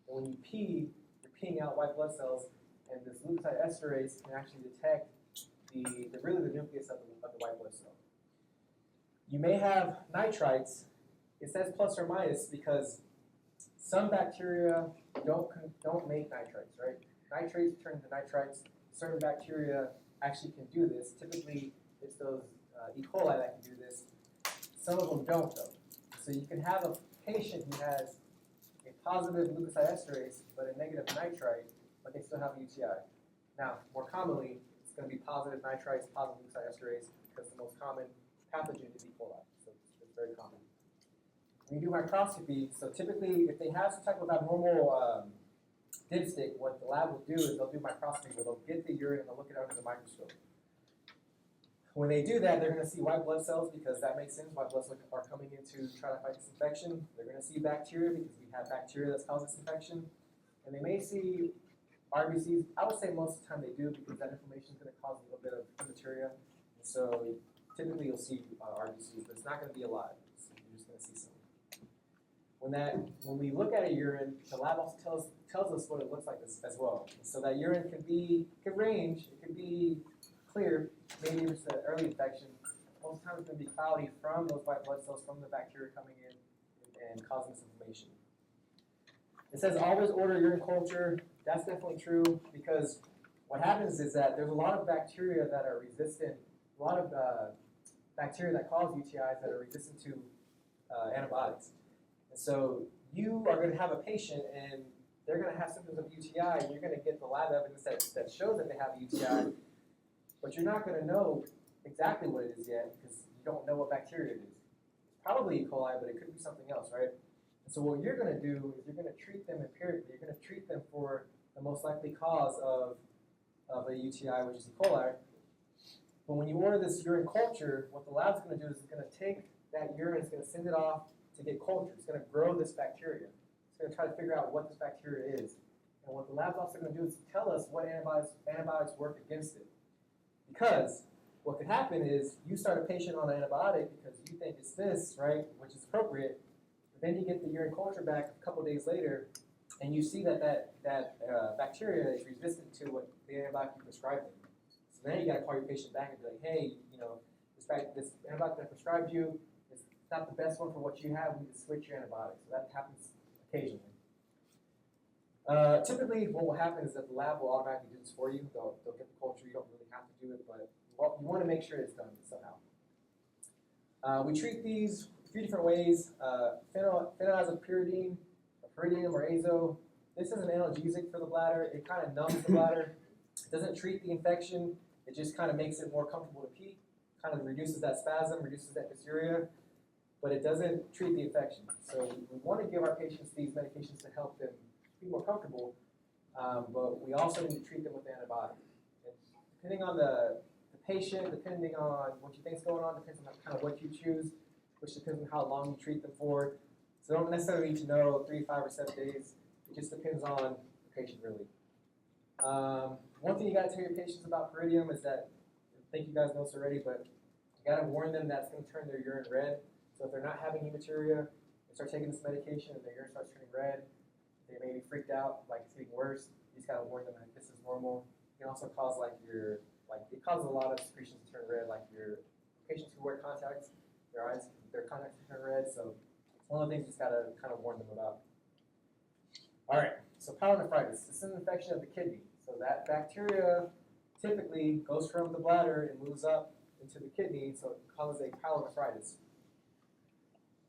and when you pee, you're peeing out white blood cells, and this leukocyte esterase can actually detect the nucleus of the white blood cell. You may have nitrites. It says plus or minus because some bacteria don't make nitrites, right? Nitrates turn into nitrites. Certain bacteria actually can do this. Typically, it's those E. coli that can do this. Some of them don't, though. So you can have a patient who has a positive leukocyte esterase but a negative nitrite, but they still have a UTI. Now, more commonly, it's going to be positive nitrites, positive leukocyte esterase, because the most common pathogen is E. coli. So it's very common. When you do microscopy, so typically if they have some type of abnormal dipstick, what the lab will do is they'll do microscopy where they'll get the urine and they'll look it under the microscope. When they do that, they're going to see white blood cells because that makes sense. White blood cells are coming in to try to fight this infection. They're going to see bacteria because we have bacteria that's causing this infection. And they may see RBCs. I would say most of the time they do because that inflammation is going to cause a little bit of hematuria. And so typically you'll see RBCs, but it's not going to be a lot. So you're just going to see some. When we look at a urine, the lab also tells us what it looks like as well. So that urine can range. It can be clear, maybe it's an early infection. Most times it's going to be cloudy from those white blood cells from the bacteria coming in and causing this inflammation. It says always order urine culture. That's definitely true because what happens is that there's a lot of bacteria that are resistant, a lot of bacteria that cause UTIs that are resistant to antibiotics. And so you are going to have a patient and they're going to have symptoms of UTI and you're going to get the lab evidence that shows that they have a UTI, but you're not going to know exactly what it is yet because you don't know what bacteria it is. It's probably E. coli, but it could be something else, right? And so what you're going to do is you're going to treat them empirically. You're going to treat them for the most likely cause of a UTI, which is E. coli. But when you order this urine culture, what the lab's going to do is it's going to take that urine, it's going to send it off to get cultured. It's going to grow this bacteria. It's going to try to figure out what this bacteria is. And what the lab's also going to do is tell us what antibiotics work against it. Because what could happen is you start a patient on an antibiotic because you think it's this, right, which is appropriate. But then you get the urine culture back a couple days later, and you see that bacteria is resistant to what the antibiotic you prescribed them. So then you got to call your patient back and be like, hey, this antibiotic that I prescribed you is not the best one for what you have. We need to switch your antibiotics. So that happens occasionally. Typically, what will happen is that the lab will automatically do this for you. They'll get the culture. You don't really have to do it, but you want to make sure it's done somehow. We treat these a few different ways. Phenazopyridine, pyridinium or azo. This is an analgesic for the bladder. It kind of numbs the bladder. It doesn't treat the infection. It just kind of makes it more comfortable to pee. Kind of reduces that spasm, reduces that dysuria, but it doesn't treat the infection. So we want to give our patients these medications to help them be more comfortable, but we also need to treat them with antibiotics. And depending on the patient, depending on what you think is going on, depends on kind of what you choose, which depends on how long you treat them for. So don't necessarily need to know 3, 5, or 7 days. It just depends on the patient, really. One thing you got to tell your patients about pyridium is that, I think you guys know this already, but you got to warn them that it's going to turn their urine red. So if they're not having hematuria, they start taking this medication and their urine starts turning red, they may be freaked out, like it's getting worse. You just got to warn them that this is normal. It can also cause it causes a lot of secretions to turn red, like your patients who wear contacts, their contacts turn red. So it's one of the things you just got to kind of warn them about. All right, so pyelonephritis. This is an infection of the kidney. So that bacteria typically goes from the bladder and moves up into the kidney, so it causes a pyelonephritis.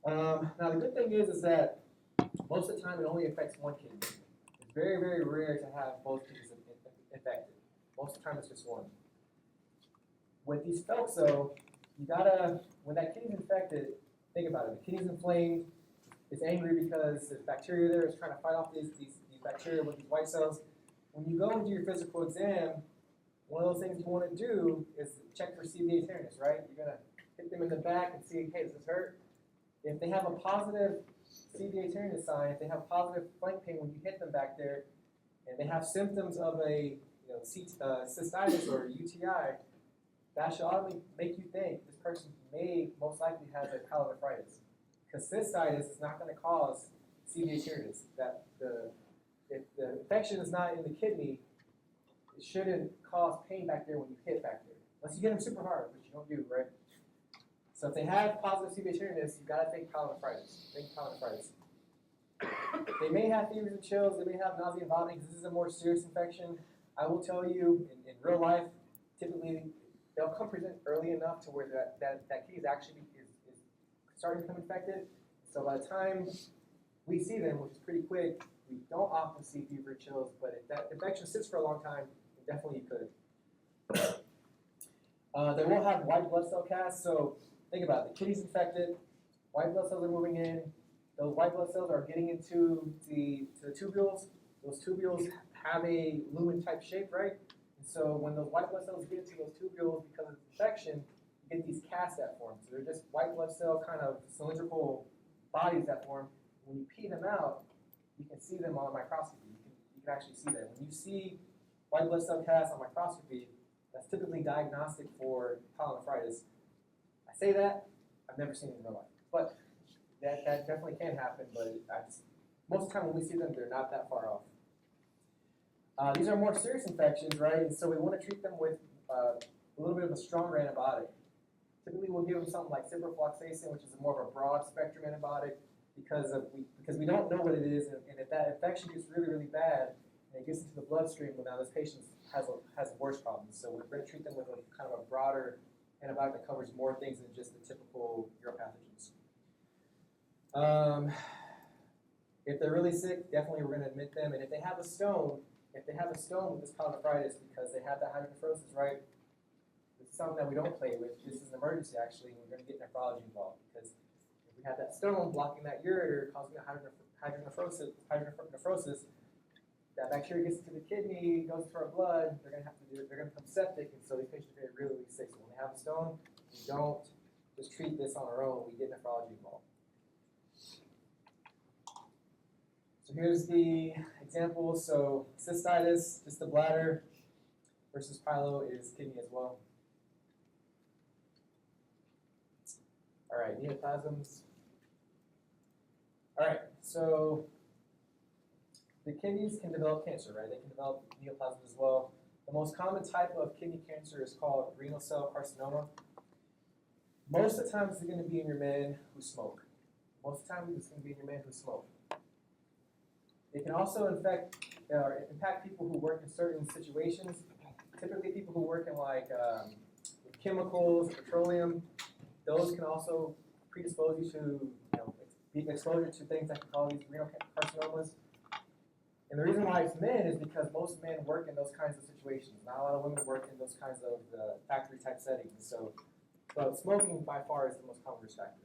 Now the good thing is that most of the time it only affects one kidney. It's very, very rare to have both kidneys infected. Most of the time it's just one. With these phelps though, you gotta, when that kidney's infected, think about it. The kidney's inflamed, it's angry because there's bacteria there, it's trying to fight off these bacteria with these white cells. When you go and do your physical exam, one of those things you want to do is check for CVA tearness, right? You're going to hit them in the back and see, hey, does this hurt? If they have a positive CVA tearness sign, if they have positive flank pain when you hit them back there, and they have symptoms of a cystitis or UTI, that should automatically make you think this person may most likely have a pyelonephritis. Because cystitis is not going to cause CVA tearness. If the infection is not in the kidney, it shouldn't cause pain back there when you hit back there. Unless you get them super hard, which you don't do, right? So if they have positive CVA tearness, you've got to think pyelonephritis. Think pyelonephritis. They may have fevers and chills. They may have nausea and vomiting because this is a more serious infection. I will tell you, in real life, typically they'll come present early enough to where that kidney is actually is starting to become infected. So by the time we see them, which is pretty quick, we don't often see fever and chills, but if that infection sits for a long time, definitely you could. They will have white blood cell casts, so think about it. The kidney's infected, white blood cells are moving in, those white blood cells are getting into the tubules. Those tubules have a lumen type shape, right? And so when those white blood cells get into those tubules because of infection, you get these casts that form. So they're just white blood cell kind of cylindrical bodies that form. When you pee them out, you can see them on microscopy. You can actually see them. When you see white blood cell casts on microscopy, that's typically diagnostic for pyelonephritis. I say that, I've never seen it in real life. But that definitely can happen, but most of the time when we see them, they're not that far off. These are more serious infections, right? And so we want to treat them with a little bit of a stronger antibiotic. Typically we'll give them something like ciprofloxacin, which is more of a broad spectrum antibiotic, because we don't know what it is, and if that infection gets really, really bad, and it gets into the bloodstream, well, now this patient has worse problems. So we're going to treat them with a kind of a broader antibiotic that covers more things than just the typical uropathogens. If they're really sick, definitely we're going to admit them. And if they have a stone with this pyelonephritis because they have that hydronephrosis, right? This is something that we don't play with. This is an emergency, actually, and we're going to get nephrology involved because if we have that stone blocking that ureter, causing a hydronephrosis, that bacteria gets into the kidney, goes into our blood. They're going to become septic, and so these patients are getting really, really sick. So when they have a stone, we don't just treat this on our own. We get nephrology involved. So here's the example. So cystitis, just the bladder, versus pyelo is kidney as well. All right, neoplasms. All right, so the kidneys can develop cancer, right? They can develop neoplasms as well. The most common type of kidney cancer is called renal cell carcinoma. Most of the time, it's going to be in your men who smoke. Most of the time, it's going to be in your men who smoke. It can also impact people who work in certain situations. Typically, people who work in with chemicals, petroleum. Those can also predispose you to exposure to things that can cause these renal carcinomas. And the reason why it's men is because most men work in those kinds of situations. Not a lot of women work in those kinds of factory type settings. But smoking by far is the most common risk factor.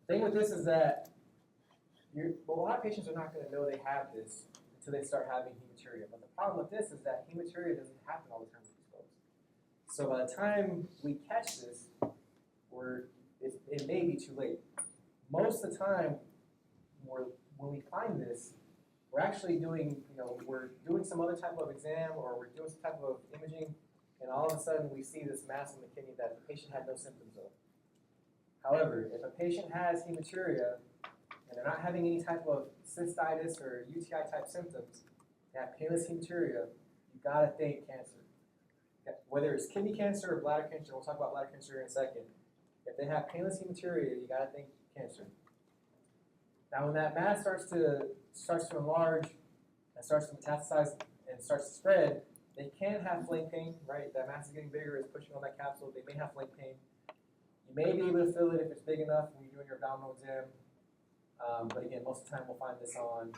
The thing with this is that a lot of patients are not going to know they have this until they start having hematuria. But the problem with this is that hematuria doesn't happen all the time with these folks. So by the time we catch this, it may be too late. Most of the time, when we find this, we're actually doing some other type of exam, or we're doing some type of imaging, and all of a sudden we see this mass in the kidney that the patient had no symptoms of. However, if a patient has hematuria and they're not having any type of cystitis or UTI type symptoms, they have painless hematuria, you gotta think cancer. Whether it's kidney cancer or bladder cancer, we'll talk about bladder cancer in a second. If they have painless hematuria, you gotta think cancer. Now, when that mass starts to enlarge and starts to metastasize and starts to spread, they can have flank pain, right? That mass is getting bigger, it's pushing on that capsule. They may have flank pain. You may be able to feel it if it's big enough when you're doing your abdominal exam. But again, most of the time we'll find this on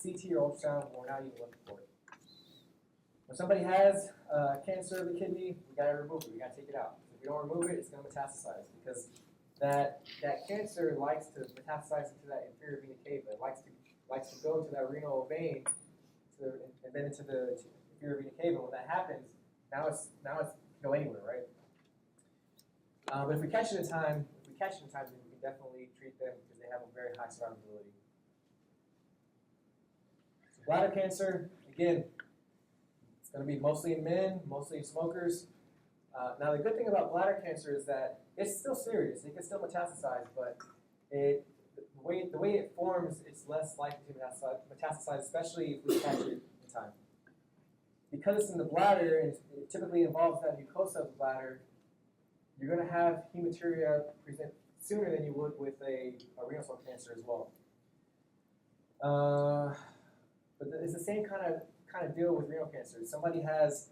CT or ultrasound when we're not even looking for it. When somebody has cancer of the kidney, we gotta remove it. We gotta take it out. If we don't remove it, it's gonna metastasize because that cancer likes to metastasize into that inferior vena cava. It likes to go into that renal vein, and then into the inferior vena cava. When that happens, now it's can go anywhere, right? But if we catch it in time, then we can definitely treat them because they have a very high survivability. So bladder cancer, again, it's going to be mostly in men, mostly in smokers. Now the good thing about bladder cancer is that it's still serious. It can still metastasize, but the way it forms, it's less likely to metastasize, especially if we catch it in time. Because it's in the bladder, and it typically involves that mucosa of the bladder, you're going to have hematuria present sooner than you would with a renal cell cancer as well. But it's the same kind of deal with renal cancer. Somebody has,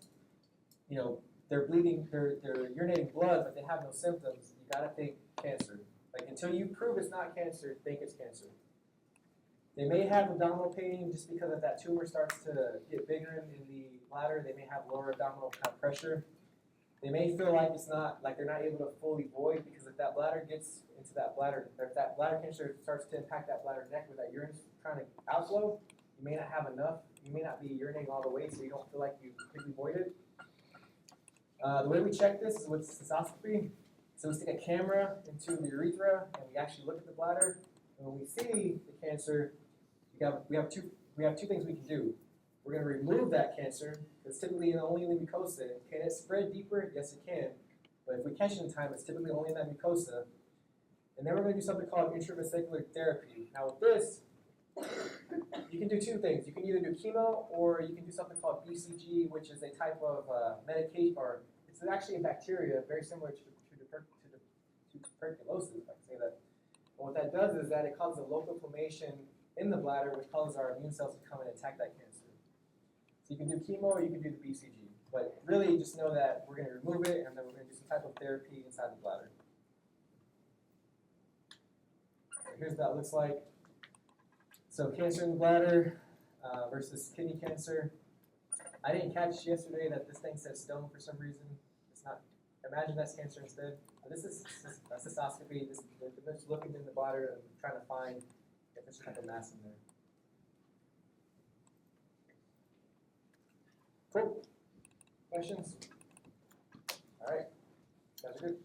they're bleeding, they're urinating blood, but they have no symptoms. You got to think cancer. Like until you prove it's not cancer, think it's cancer. They may have abdominal pain just because if that tumor starts to get bigger in the bladder, they may have lower abdominal kind of pressure. They may feel like it's not, like they're not able to fully void because if that bladder gets into that bladder, or if that bladder cancer starts to impact that bladder neck where that urine's trying to outflow, you may not have enough, you may not be urinating all the way so you don't feel like you completely voided. The way we check this is with cystoscopy. So we stick a camera into the urethra and we actually look at the bladder. And when we see the cancer, we have two things we can do. We're going to remove that cancer, because typically only in the mucosa. Can it spread deeper? Yes, it can. But if we catch it in time, it's typically only in that mucosa. And then we're going to do something called intravesicular therapy. Now with this, you can do two things. You can either do chemo or you can do something called BCG, which is a type of medication, or it's actually a bacteria very similar to tuberculosis, if I can say that. And what that does is that it causes a local inflammation in the bladder, which causes our immune cells to come and attack that cancer. So you can do chemo or you can do the BCG. But really just know that we're going to remove it and then we're going to do some type of therapy inside the bladder. So here's what that looks like. So cancer in the bladder versus kidney cancer. I didn't catch yesterday that this thing says stone for some reason. It's not. Imagine that's cancer instead. This is a cystoscopy. They're just looking in the bladder and trying to find if there's kind of mass in there. Cool. Questions? All right. Guys are good.